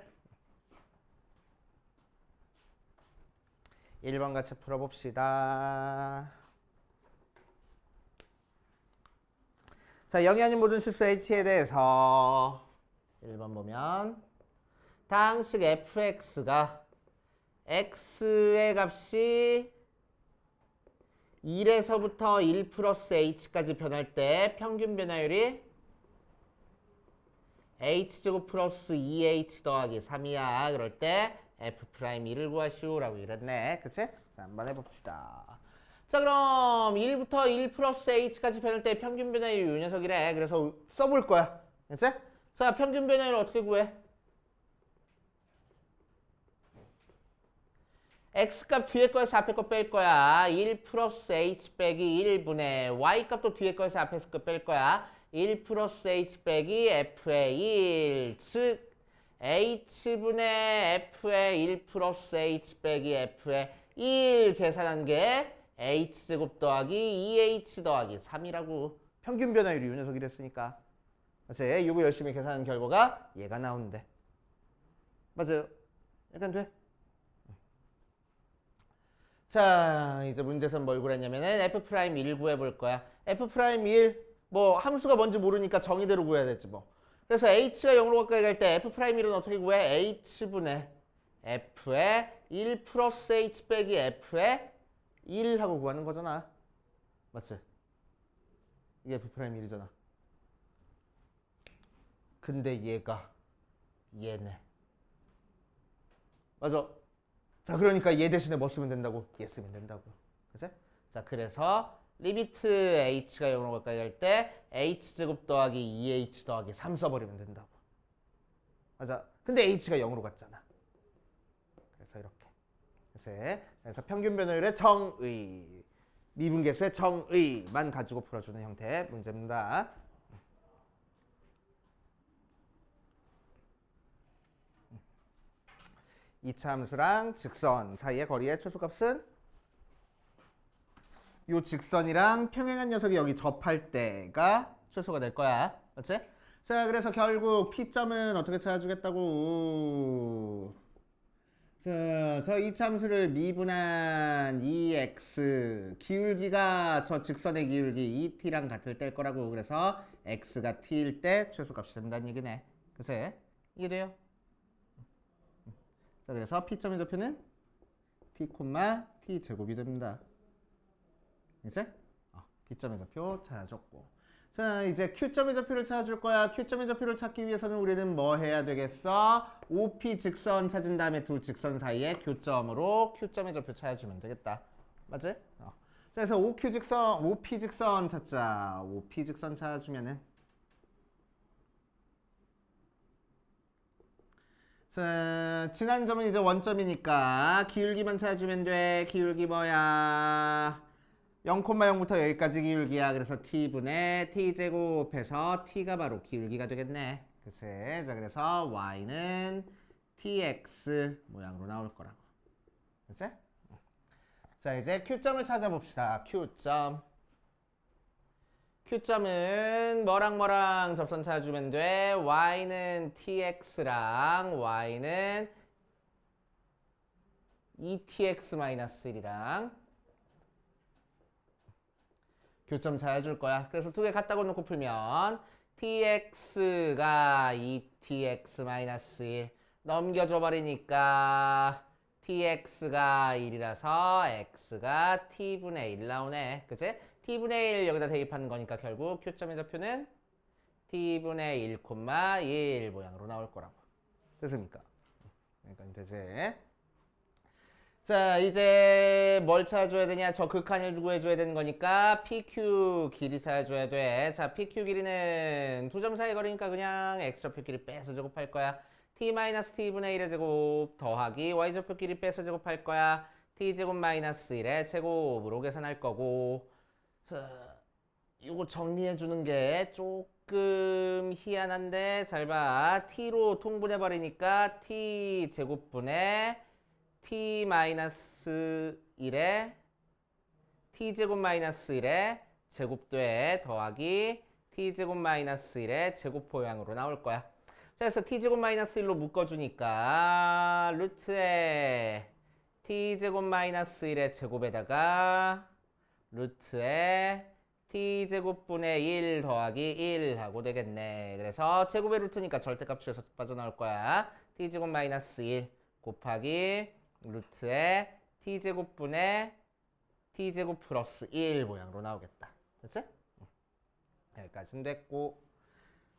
Speaker 1: 1번 같이 풀어봅시다. 자, 영이 아닌 모든 실수 H에 대해서 1번 보면 다항식 fx가 x의 값이 1에서부터 1 플러스 h까지 변할 때 평균 변화율이 h제곱 플러스 2h 더하기 3이야. 그럴 때 f'2를 구하시오라고 이랬네. 그치? 자, 한번 해봅시다. 자, 그럼 1부터 1 플러스 h까지 변할 때 평균 변화율 이 녀석이래. 그래서 써볼 거야. 그치? 자, 평균 변화율 어떻게 구해? x값 뒤에 거에서 앞에 거 뺄 거야. 1 플러스 h 빼기 1분의 y값도 뒤에 거에서 앞에서 거 뺄 거야. 1 플러스 h 빼기 f의 1. 즉 h분의 f의 1 플러스 h 빼기 f의 1 계산한 게 h제곱 더하기 2h 더하기 3이라고. 평균 변화율이 이 녀석이랬으니까. 맞아요. 이거 열심히 계산한 결과가 얘가 나오는데. 맞아요. 약간 돼? 자, 이제 문제에서 뭘 구했냐면은 f'1 구해볼 거야. f'1 뭐 함수가 뭔지 모르니까 정의대로 구해야 되지 뭐. 그래서 h가 0으로 가까이 갈 때 f'1은 어떻게 구해? h분의 f의 1 플러스 h 빼기 f의 1 하고 구하는 거잖아. 맞지? 이게 f'1이잖아. 근데 얘가 얘네. 맞아. 자, 그러니까 얘 대신에 뭐 쓰면 된다고? 얘 쓰면 된다고. 그치? 자, 그래서 리미트 h가 0으로 가까이 갈 때 h제곱 더하기 2h 더하기 3 써버리면 된다고. 맞아. 근데 h가 0으로 갔잖아. 그래서 이렇게. 그래서 평균 변화율의 정의, 미분계수의 정의만 가지고 풀어주는 형태의 문제입니다. 2차 함수랑 직선 사이의 거리의 최소값은 요 직선이랑 평행한 녀석이 여기 접할 때가 최소가 될 거야. 맞지? 자, 그래서 결국 P점은 어떻게 찾아주겠다고? 자, 저 2차 함수를 미분한 2x 기울기가 저 직선의 기울기 2t랑 같을 때일 거라고. 그래서 x가 t일 때 최소값이 된다는 얘기네. 그치? 이해돼요? 자, 그래서 P점의 좌표는 t, t 제곱이 됩니다. 이제 P점의 좌표 찾아줬고. 자, 이제 Q점의 좌표를 찾아줄 거야. Q점의 좌표를 찾기 위해서는 우리는 뭐 해야 되겠어? OP 직선 찾은 다음에 두 직선 사이의 교점으로 Q점의 좌표 찾아주면 되겠다. 맞지? 자, 그래서 OP 직선 찾자. OP 직선 찾아주면은 자, 지난 점은 이제 원점이니까 기울기만 찾아주면 돼. 기울기 뭐야? 0,0부터 여기까지 기울기야. 그래서 t분의 t제곱해서 t가 바로 기울기가 되겠네. 그치? 자, 그래서 y는 tx 모양으로 나올 거라고. 그치? 자, 이제 q점을 찾아봅시다. q점. q점은 뭐랑 접선 찾아주면 돼? y는 tx랑 y는 etx-1이랑 교점 찾아줄 거야. 그래서 두 개 갖다 놓고 풀면 tx가 etx-1 넘겨줘 버리니까 tx가 1이라서 x가 t분의 1 나오네. 그치? t분의 1 여기다 대입하는 거니까 결국 q점의 좌표는 t분의 1,1 모양으로 나올 거라고. 됐습니까? 그러니까 되지. 자, 이제 뭘 찾아줘야 되냐? 저 극한을 구해줘야 되는 거니까 PQ 길이 찾아줘야 돼. 자, PQ 길이는 두 점 사이 거리니까 그냥 X좌표 길이 빼서 제곱할 거야. T-T분의 1의 제곱 더하기 Y좌표 길이 빼서 제곱할 거야. T제곱 마이너스 1의 제곱으로 계산할 거고. 자, 이거 정리해주는 게 조금 희한한데 잘 봐. T로 통분해버리니까 T제곱분의 t-1에 t제곱 마이너스 1에 제곱돼 더하기 t제곱 마이너스 1의 제곱 모양으로 나올 거야. 자, 그래서 t제곱 마이너스 1로 묶어주니까 루트에 t제곱 마이너스 1의 제곱에다가 루트에 t제곱분의 1 더하기 1 하고 되겠네. 그래서 제곱의 루트니까 절대값에서 빠져나올 거야. t제곱 마이너스 1 곱하기 루트에 t제곱분의 t제곱 플러스 1 모양으로 나오겠다. 됐지? 여기까지는 됐고.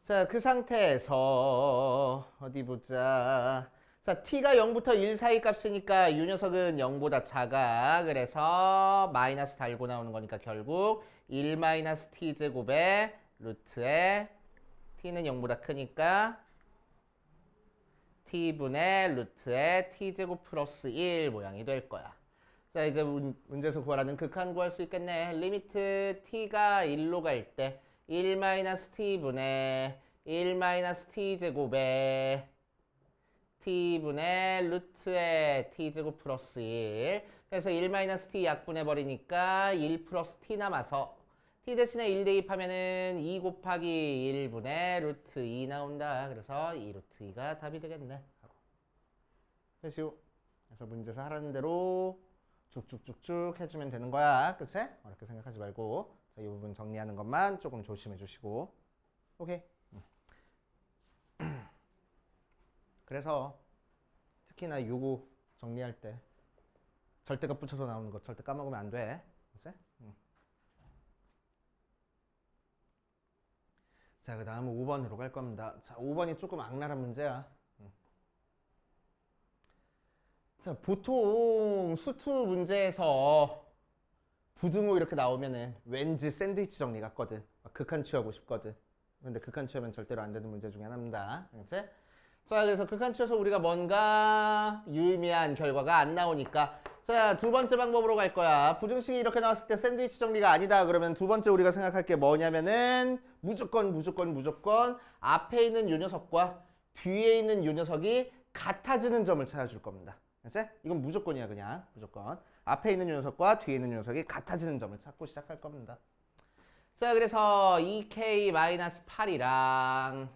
Speaker 1: 자, 그 상태에서 어디 보자. 자, t가 0부터 1 사이 값이니까 이 녀석은 0보다 작아. 그래서 마이너스 달고 나오는 거니까 결국 1 마이너스 t제곱에 루트에 t는 0보다 크니까 t분의 루트의 t제곱 플러스 1 모양이 될 거야. 자, 이제 문제에서 구하라는 극한 구할 수 있겠네. 리미트 t가 1로 갈 때 1 마이너스 t분의 1 마이너스 t제곱에 t분의 루트의 t제곱 플러스 1. 그래서 1 마이너스 t 약분해버리니까 1 플러스 t 남아서 t 대신에 1 대입하면은 2 곱하기 1분의 루트 2 나온다. 그래서 2 루트 2가 답이 되겠네. 됐슈. 그래서 문제에서 하라는 대로 쭉쭉쭉쭉 해주면 되는 거야. 그치? 어렵게 생각하지 말고. 자, 이 부분 정리하는 것만 조금 조심해 주시고. 오케이. 그래서 특히나 요거 정리할 때 절대값 붙여서 나오는 거 절대 까먹으면 안 돼. 그치? 자, 그 다음은 5번으로 갈 겁니다. 자, 5번이 조금 악랄한 문제야. 자, 보통 수투 문제에서 부등호 이렇게 나오면은 왠지 샌드위치 정리 같거든. 극한 취하고 싶거든. 근데 극한 취하면 절대로 안 되는 문제 중에 하나입니다. 그치? 자, 그래서 극한 취해서 우리가 뭔가 유의미한 결과가 안 나오니까 자, 두 번째 방법으로 갈 거야. 부등식이 이렇게 나왔을 때 샌드위치 정리가 아니다. 그러면 두 번째 우리가 생각할 게 뭐냐면은 무조건 앞에 있는 요 녀석과 뒤에 있는 요 녀석이 같아지는 점을 찾아줄 겁니다. 알았지? 이건 무조건이야, 그냥. 무조건. 앞에 있는 요 녀석과 뒤에 있는 요 녀석이 같아지는 점을 찾고 시작할 겁니다. 자, 그래서 2k-8이랑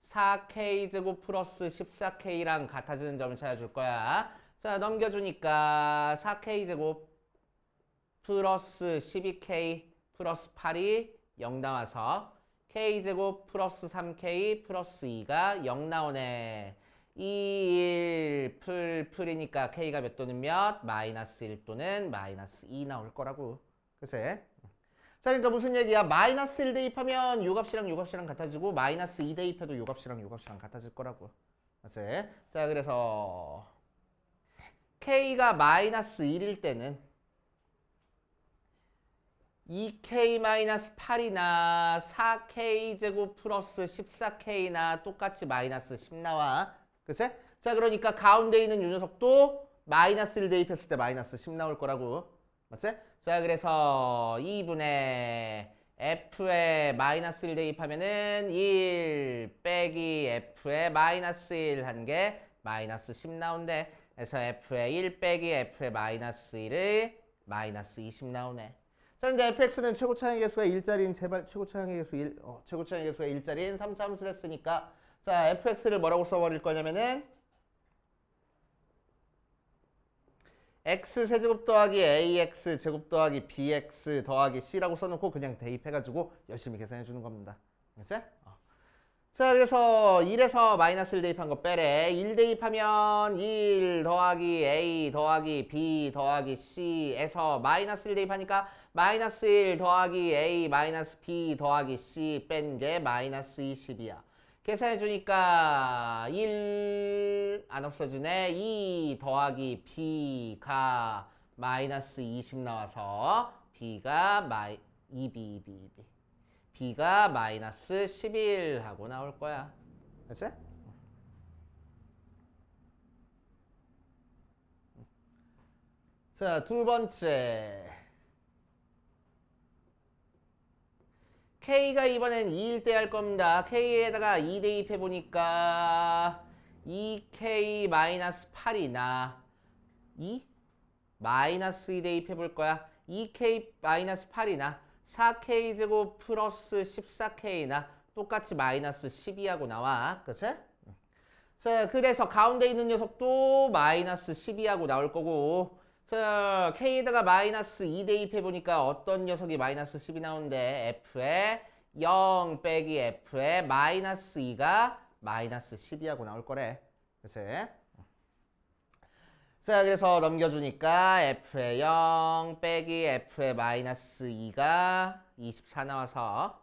Speaker 1: 4k제곱 플러스 14k랑 같아지는 점을 찾아줄 거야. 자, 넘겨주니까 4k제곱 플러스 12k 플러스 8이 0 나와서 k제곱 플러스 3k 플러스 2가 0 나오네. 2, 1, 풀이니까 k가 몇 또는 몇? 마이너스 1 또는 마이너스 2 나올 거라고. 그치? 자, 그러니까 무슨 얘기야? 마이너스 1 대입하면 요 값이랑 요 값이랑 같아지고 마이너스 2 대입해도 요 값이랑 요 값이랑 같아질 거라고. 맞지? 자, 그래서 k가 마이너스 1일 때는 2k-8이나 4k제곱 플러스 14k나 똑같이 마이너스 10 나와. 그치? 자, 그러니까 가운데 있는 이 녀석도 마이너스 1 대입했을 때 마이너스 10 나올 거라고. 맞지? 자, 그래서 2분의 f에 마이너스 1 대입하면은 1 빼기 f에 마이너스 1 한 게 마이너스 10 나온대. 그래서 f에 1 빼기 f에 마이너스 1을 마이너스 20 나오네. 자, 근데 fx는 최고 차항의 개수가 1짜리인 제발 최고 차항의 개수 1, 최고 차항의 개수가 1짜리인 3차 함수를 했으니까 자, fx를 뭐라고 써버릴 거냐면은 x 세제곱 더하기 ax 제곱 더하기 bx 더하기 c라고 써놓고 그냥 대입해가지고 열심히 계산해 주는 겁니다. 알겠어? 자, 그래서 1에서 마이너스 1 대입한 거 빼래. 1 대입하면 1 더하기 a 더하기 b 더하기 c에서 마이너스 1 대입하니까 마이너스 1 더하기 a 마이너스 b 더하기 c 뺀 게 마이너스 20이야. 계산해 주니까 1 안 없어지네. 2 더하기 b가 마이너스 20 나와서 b가 2b b가 마이너스 11 하고 나올 거야. 됐지? 자, 두 번째. K가 이번엔 2일 때 할 겁니다. K에다가 2 대입해 보니까 2K 마이너스 8이 나. 2? 마이너스 2 대입해 볼 거야. 2K 마이너스 8이 나. 4K 제곱 플러스 14K 나. 똑같이 마이너스 12하고 나와. 그치? 자, 그래서 가운데 있는 녀석도 마이너스 12하고 나올 거고. 자, K에다가 마이너스 2 대입해 보니까 어떤 녀석이 마이너스 10이 나오는데 F에 0 빼기 F에 마이너스 2가 마이너스 12하고 나올 거래. 그치? 자, 그래서 넘겨주니까 F에 0 빼기 F에 마이너스 2가 24 나와서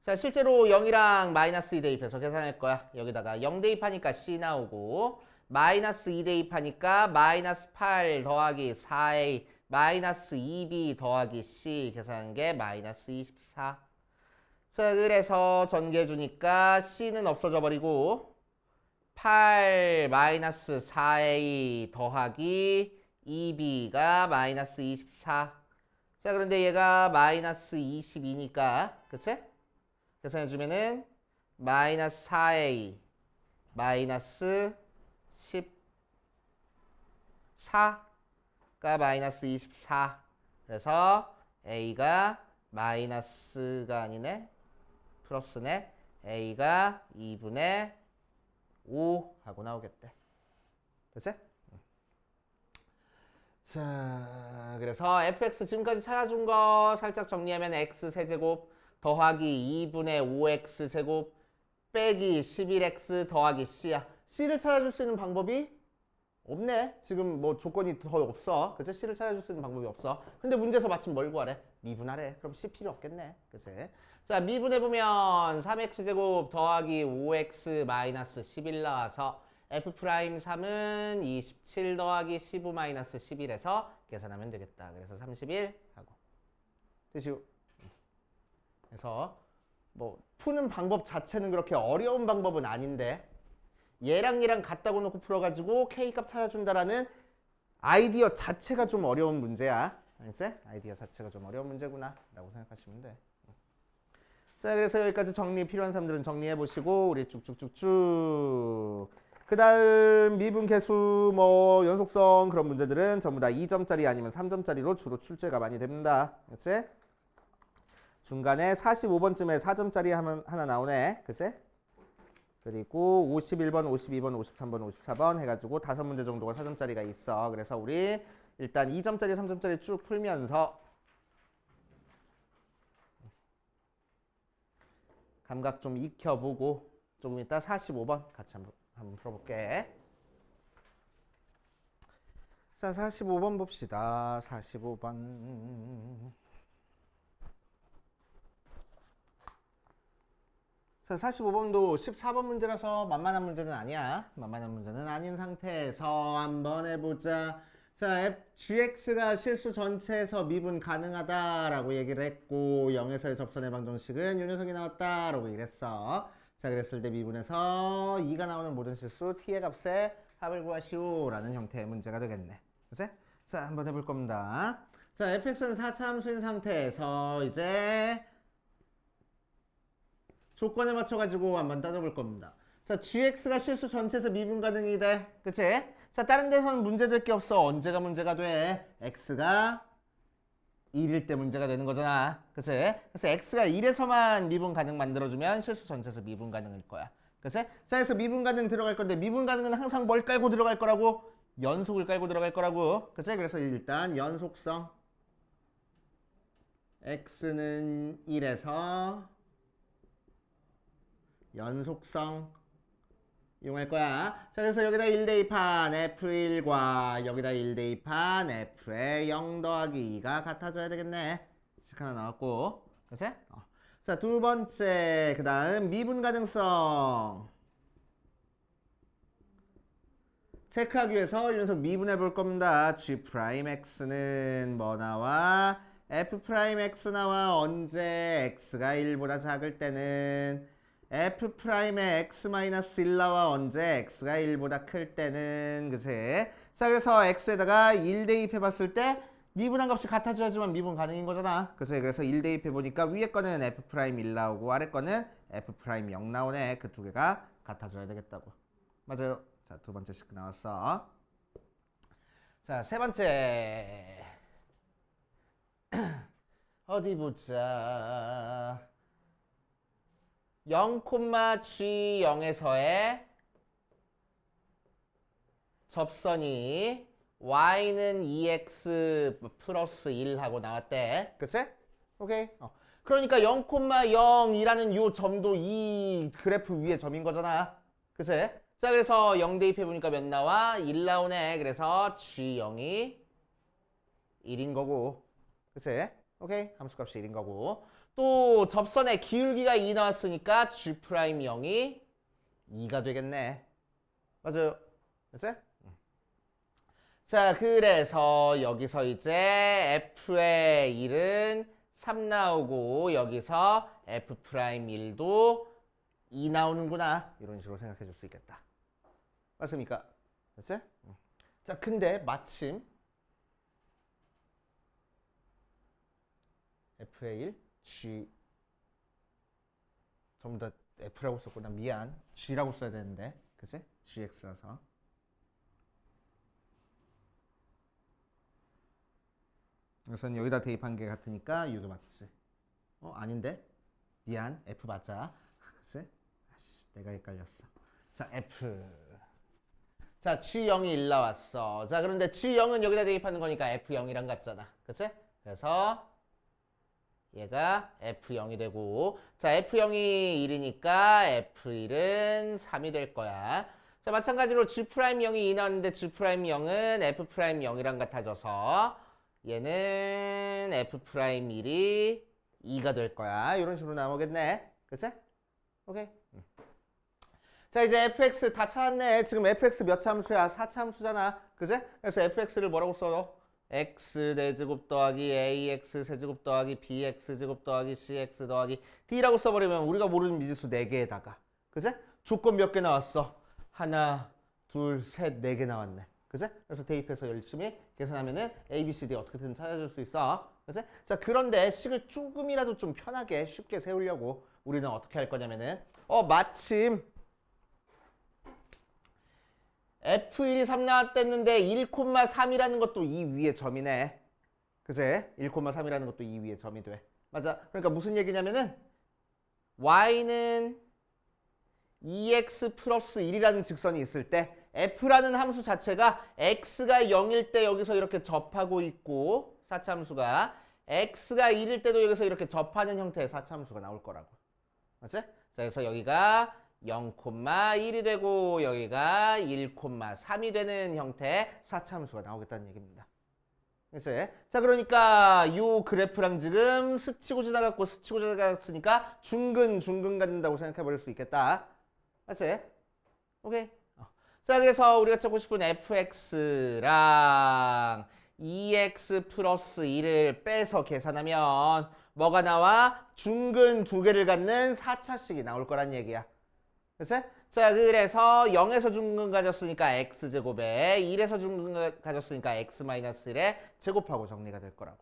Speaker 1: 자, 실제로 0이랑 마이너스 2 대입해서 계산할 거야. 여기다가 0 대입하니까 C 나오고 마이너스 2 대입하니까 마이너스 8 더하기 4A 마이너스 2B 더하기 C 계산한 게 마이너스 24. 자, 그래서 전개해주니까 C는 없어져 버리고 8 마이너스 4A 더하기 2B가 마이너스 24. 자, 그런데 얘가 마이너스 22니까 그치? 계산해주면은 마이너스 4A 마이너스 14가 마이너스 24. 그래서 A가 마이너스가 아니네. 플러스네. A가 2분의 5 하고 나오겠대. 됐지? 자, 그래서 fx 지금까지 찾아준 거 살짝 정리하면 x 세제곱 더하기 2분의 5x 제곱 빼기 11x 더하기 c야. c를 찾아줄 수 있는 방법이 없네. 지금 뭐 조건이 더 없어. 그치? c를 찾아줄 수 있는 방법이 없어. 근데 문제에서 마침 뭘 구하래? 미분하래. 그럼 c 필요 없겠네. 그치? 자, 미분해보면 3x 제곱 더하기 5x 마이너스 11 나와서 f'3은 27 더하기 15 마이너스 11에서 계산하면 되겠다. 그래서 31 하고. 되시오. 그래서 뭐 푸는 방법 자체는 그렇게 어려운 방법은 아닌데 얘랑 같다고 놓고 풀어가지고 K값 찾아준다라는 아이디어 자체가 좀 어려운 문제야. 알겠어? 아이디어 자체가 좀 어려운 문제구나 라고 생각하시면 돼. 자, 그래서 여기까지 정리 필요한 사람들은 정리해 보시고 우리 쭉쭉쭉쭉 그 다음 미분 개수 뭐 연속성 그런 문제들은 전부 다 2점짜리 아니면 3점짜리로 주로 출제가 많이 됩니다. 그치? 중간에 45번쯤에 4점짜리 하나 나오네. 그치? 그리고 51번, 52번, 53번, 54번 해가지고 5문제 정도가 4점짜리가 있어. 그래서 우리 일단 2점짜리, 3점짜리 쭉 풀면서 감각 좀 익혀보고 조금 이따 45번 같이 한번 풀어볼게. 자, 45번 봅시다. 45번. 자, 45번도 14번 문제라서 만만한 문제는 아니야. 만만한 문제는 아닌 상태에서 한번 해보자. 자, gx가 실수 전체에서 미분 가능하다라고 얘기를 했고 0에서의 접선의 방정식은 요 녀석이 나왔다라고 얘기를 했어. 자, 그랬을 때 미분에서 2가 나오는 모든 실수 t의 값에 합을 구하시오 라는 형태의 문제가 되겠네. 그치? 자, 한번 해볼 겁니다. 자, fx는 4차 함수인 상태에서 이제 조건을 맞춰가지고 한번 따져볼 겁니다. 자, gx가 실수 전체에서 미분 가능이 돼. 그치? 자, 다른 데서는 문제될 게 없어. 언제가 문제가 돼? x가 1일 때 문제가 되는 거잖아. 그치? 그래서 x가 1에서만 미분 가능 만들어주면 실수 전체에서 미분 가능일 거야. 그치? 자, 그래서 미분 가능 들어갈 건데 미분 가능은 항상 뭘 깔고 들어갈 거라고? 연속을 깔고 들어갈 거라고. 그치? 그래서 일단 연속성 x는 1에서 연속성 이용할 거야. 자, 그래서 여기다 1 대입한 f1과 여기다 1 대입한 f의 0 더하기 2가 같아져야 되겠네. 식 하나 나왔고. 그치? 자, 두 번째. 그 다음 미분 가능성. 체크하기 위해서 이 녀석 미분해 볼 겁니다. g'x는 뭐 나와? f'x 나와. 언제 x가 1보다 작을 때는 f'의 x-1 나와. 언제 x가 1보다 클 때는. 그치? 자, 그래서 x에다가 1 대입해 봤을 때 미분한 값이 같아져야지만 미분 가능인 거잖아. 그치? 그래서 1 대입해 보니까 위에 거는 f'1 나오고 아래 거는 f'0 나오네. 그 두 개가 같아져야 되겠다고. 맞아요. 자, 두 번째 식 나왔어. 자, 세 번째. 어디 보자. 0,g0에서의 접선이 y는 2x 플러스 1 하고 나왔대. 그치? 오케이. 그러니까 0,0이라는 요 점도 이 그래프 위에 점인 거잖아. 그치? 자, 그래서 0 대입해 보니까 몇 나와? 1 나오네. 그래서 g0이 1인 거고. 그치? 오케이. 함수값이 1인 거고. 또 접선의 기울기가 2 나왔으니까 g'0이 2가 되겠네. 맞아요. 그치? 자, 그래서 여기서 이제 f의 1은 3 나오고 여기서 f'1도 2 나오는구나. 이런 식으로 생각해 줄 수 있겠다. 맞습니까? 그치? 자, 근데 마침 f의 1, g 전부 다 f라고 썼구나. 미안. g라고 써야 되는데. 그치? gx라서. 우선 여기다 대입한 게 같으니까 6이 맞지. 아닌데? 미안. f 맞아. 그치? 내가 헷갈렸어. 자, f. 자, g0이 1 나왔어. 자, 그런데 g0은 여기다 대입하는 거니까 f0이랑 같잖아. 그치? 그래서 얘가 f0이 되고, 자, f0이 1이니까 f1은 3이 될 거야. 자, 마찬가지로 g'0이 2 나왔는데 g'0은 f'0이랑 같아져서 얘는 f'1이 2가 될 거야. 이런 식으로 나오겠네. 그치? 오케이. 자, 이제 fx 다 찾았네. 지금 fx 몇 차 함수야? 4차 함수잖아. 그치? 그래서 fx를 뭐라고 써? x 4제곱 더하기 ax 세제곱 더하기 bx 제곱 더하기 cx 더하기 d라고 써버리면 우리가 모르는 미지수 4개에다가. 그치? 조건 몇 개 나왔어? 하나, 둘, 셋, 4개 나왔네. 그치? 그래서 대입해서 열심히 계산하면은 a, b, c, d 어떻게든 찾아줄 수 있어. 그치? 자, 그런데 식을 조금이라도 좀 편하게 쉽게 세우려고 우리는 어떻게 할 거냐면은 마침 f1이 3 나왔댔는데 1,3이라는 것도 이 위에 점이네. 그치? 1,3이라는 것도 이 위에 점이 돼. 맞아. 그러니까 무슨 얘기냐면은 y는 2x 플러스 1이라는 직선이 있을 때 f라는 함수 자체가 x가 0일 때 여기서 이렇게 접하고 있고 4차 함수가 x가 1일 때도 여기서 이렇게 접하는 형태의 4차 함수가 나올 거라고. 맞지? 자, 그래서 여기가 0,1이 되고 여기가 1,3이 되는 형태의 4차 함수가 나오겠다는 얘기입니다. 그치? 자, 그러니까 이 그래프랑 지금 스치고 지나갔고 스치고 지나갔으니까 중근 갖는다고 생각해 버릴 수 있겠다. 맞지? 오케이. 자, 그래서 우리가 찾고 싶은 fx랑 2x 플러스 1을 빼서 계산하면 뭐가 나와? 중근 두 개를 갖는 4차식이 나올 거란 얘기야. 그치? 자, 그래서 0에서 중근 가졌으니까 x제곱에 1에서 중근 가졌으니까 x-1에 제곱하고 정리가 될 거라고.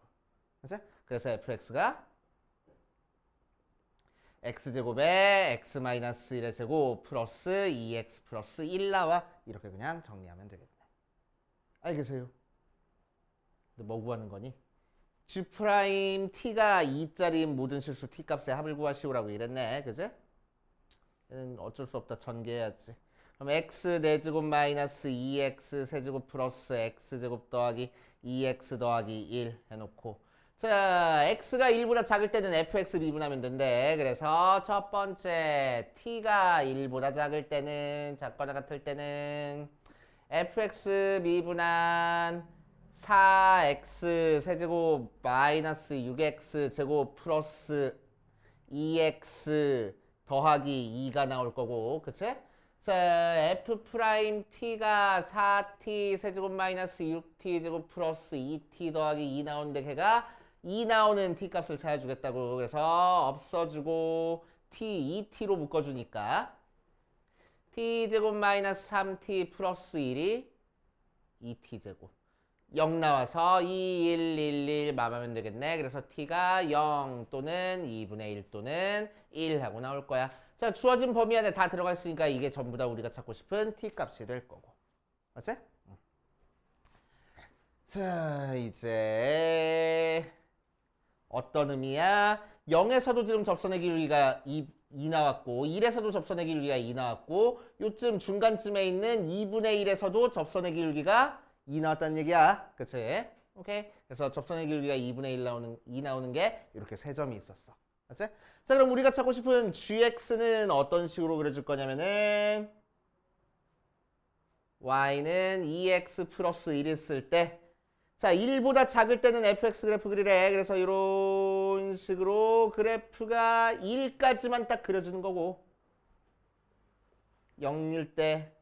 Speaker 1: 그치? 그래서 fx가 x제곱에 x-1의 제곱 플러스 2x 플러스 1 나와. 이렇게 그냥 정리하면 되겠네. 알겠어요? 근데 뭐 구하는 거니? g 프라임 t가 2짜리인 모든 실수 t 값의 합을 구하시오라고 이랬네. 그지? 얘는 어쩔 수 없다. 전개해야지. 그럼 x 4제곱 마이너스 2x 세제곱 플러스 x제곱 더하기 2x 더하기 1 해놓고, 자, x가 1보다 작을 때는 fx 미분하면 된대. 그래서 첫 번째 t가 1보다 작을 때는, 작거나 같을 때는 fx 미분한 4x 세제곱 마이너스 6x 제곱 플러스 2x 더하기 2가 나올 거고, 그치? 자, f 프라임 t가 4t 세제곱 마이너스 6t 제곱 플러스 2t 더하기 2 나오는데 걔가 2 나오는 t 값을 찾아주겠다고. 그래서 없어주고 t 2t로 묶어주니까 t 제곱 마이너스 3t 플러스 1이 2t 제곱 0 나와서 2, 1, 1, 1 맘하면 되겠네. 그래서 t가 0 또는 2분의 1 또는 1 하고 나올 거야. 자, 주어진 범위 안에 다 들어가 있으니까 이게 전부 다 우리가 찾고 싶은 t 값이 될 거고. 맞지? 자, 이제 어떤 의미야? 0에서도 지금 접선의 기울기가 2 나왔고 1에서도 접선의 기울기가 2 나왔고 요쯤 중간쯤에 있는 2분의 1에서도 접선의 기울기가 2 나왔다는 얘기야. 그치? 오케이? 그래서 접선의 기울기가 2분의 2 나오는 게 이렇게 세 점이 있었어. 맞지? 자, 그럼 우리가 찾고 싶은 gx는 어떤 식으로 그려줄 거냐면은 y는 2x 플러스 1 있을 때, 자, 1보다 작을 때는 fx 그래프 그리래. 그래서 이런 식으로 그래프가 1까지만 딱 그려주는 거고 0일 때,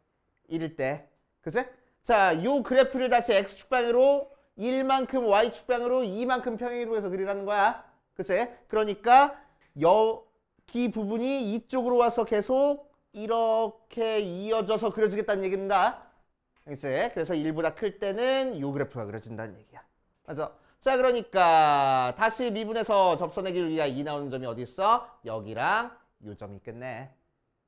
Speaker 1: 1일 때. 그치? 자, 요 그래프를 다시 x축방으로 1만큼 y축방으로 2만큼 평행이동해서 그리라는 거야. 그치? 그러니까 여기 부분이 이쪽으로 와서 계속 이렇게 이어져서 그려지겠다는 얘기입니다. 그치? 그래서 1보다 클 때는 요 그래프가 그려진다는 얘기야. 맞아? 자, 그러니까 다시 미분해서 접선의 기울기가 2 나오는 점이 어디 있어? 여기랑 요 점이 있겠네.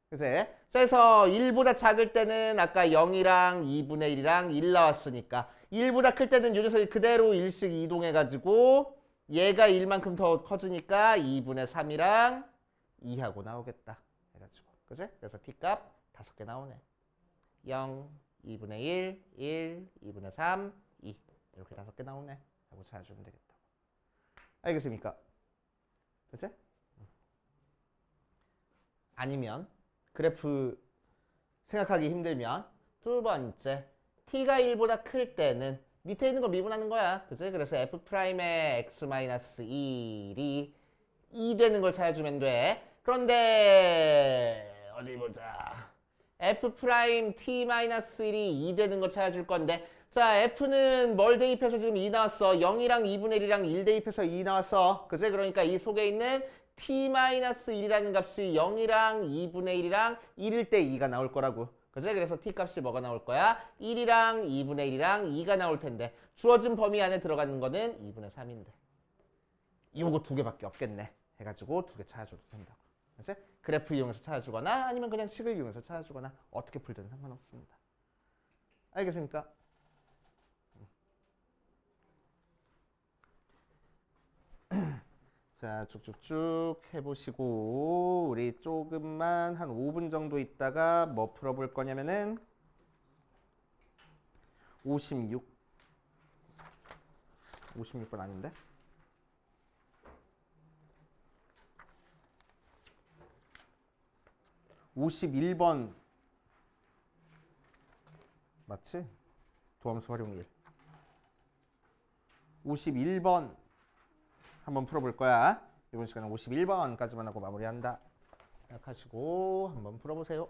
Speaker 1: 그치? 자, 그래서 1보다 작을 때는 아까 0이랑 2분의 1이랑 1 나왔으니까 1보다 클 때는 요 녀석이 그대로 1씩 이동해가지고 얘가 1만큼 더 커지니까 2분의 3이랑 2하고 나오겠다. 해가지고. 그치? 그래서 t값 5개 나오네. 0, 2분의 1, 2분의 3, 2. 이렇게 5개 나오네. 하고 찾아주면 되겠다. 알겠습니까? 그치? 아니면 그래프 생각하기 힘들면 두 번째 t가 1보다 클 때는 밑에 있는 거 미분하는 거야. 그치? 그래서 f'의 x-1이 2 되는 걸 찾아주면 돼. 그런데 어디 보자. f't-1이 2 되는 거 찾아줄 건데, 자, f는 뭘 대입해서 지금 2 나왔어. 0이랑 2분의 1이랑 1 대입해서 2 나왔어. 그치? 그러니까 이 속에 있는 t-1이라는 값이 0이랑 2분의 1이랑 1일 때 2가 나올 거라고. 그치? 그래서 t 값이 뭐가 나올 거야? 1이랑 2분의 1이랑 2가 나올 텐데 주어진 범위 안에 들어가는 거는 2분의 3인데 요거 2개밖에 없겠네. 해가지고 2개 찾아줘도 된다고. 그치? 그래프 이용해서 찾아주거나 아니면 그냥 식을 이용해서 찾아주거나 어떻게 풀든 상관없습니다. 알겠습니까? 자, 쭉쭉쭉 해보시고 우리 조금만 한 5분 정도 있다가 뭐 풀어볼 거냐면은 56번 아닌데? (51번) 맞지? 도함수 활용 1 (51번) 한번 풀어볼 거야. 이번 시간은 51번까지만 하고 마무리한다 생각하시고 한번 풀어보세요.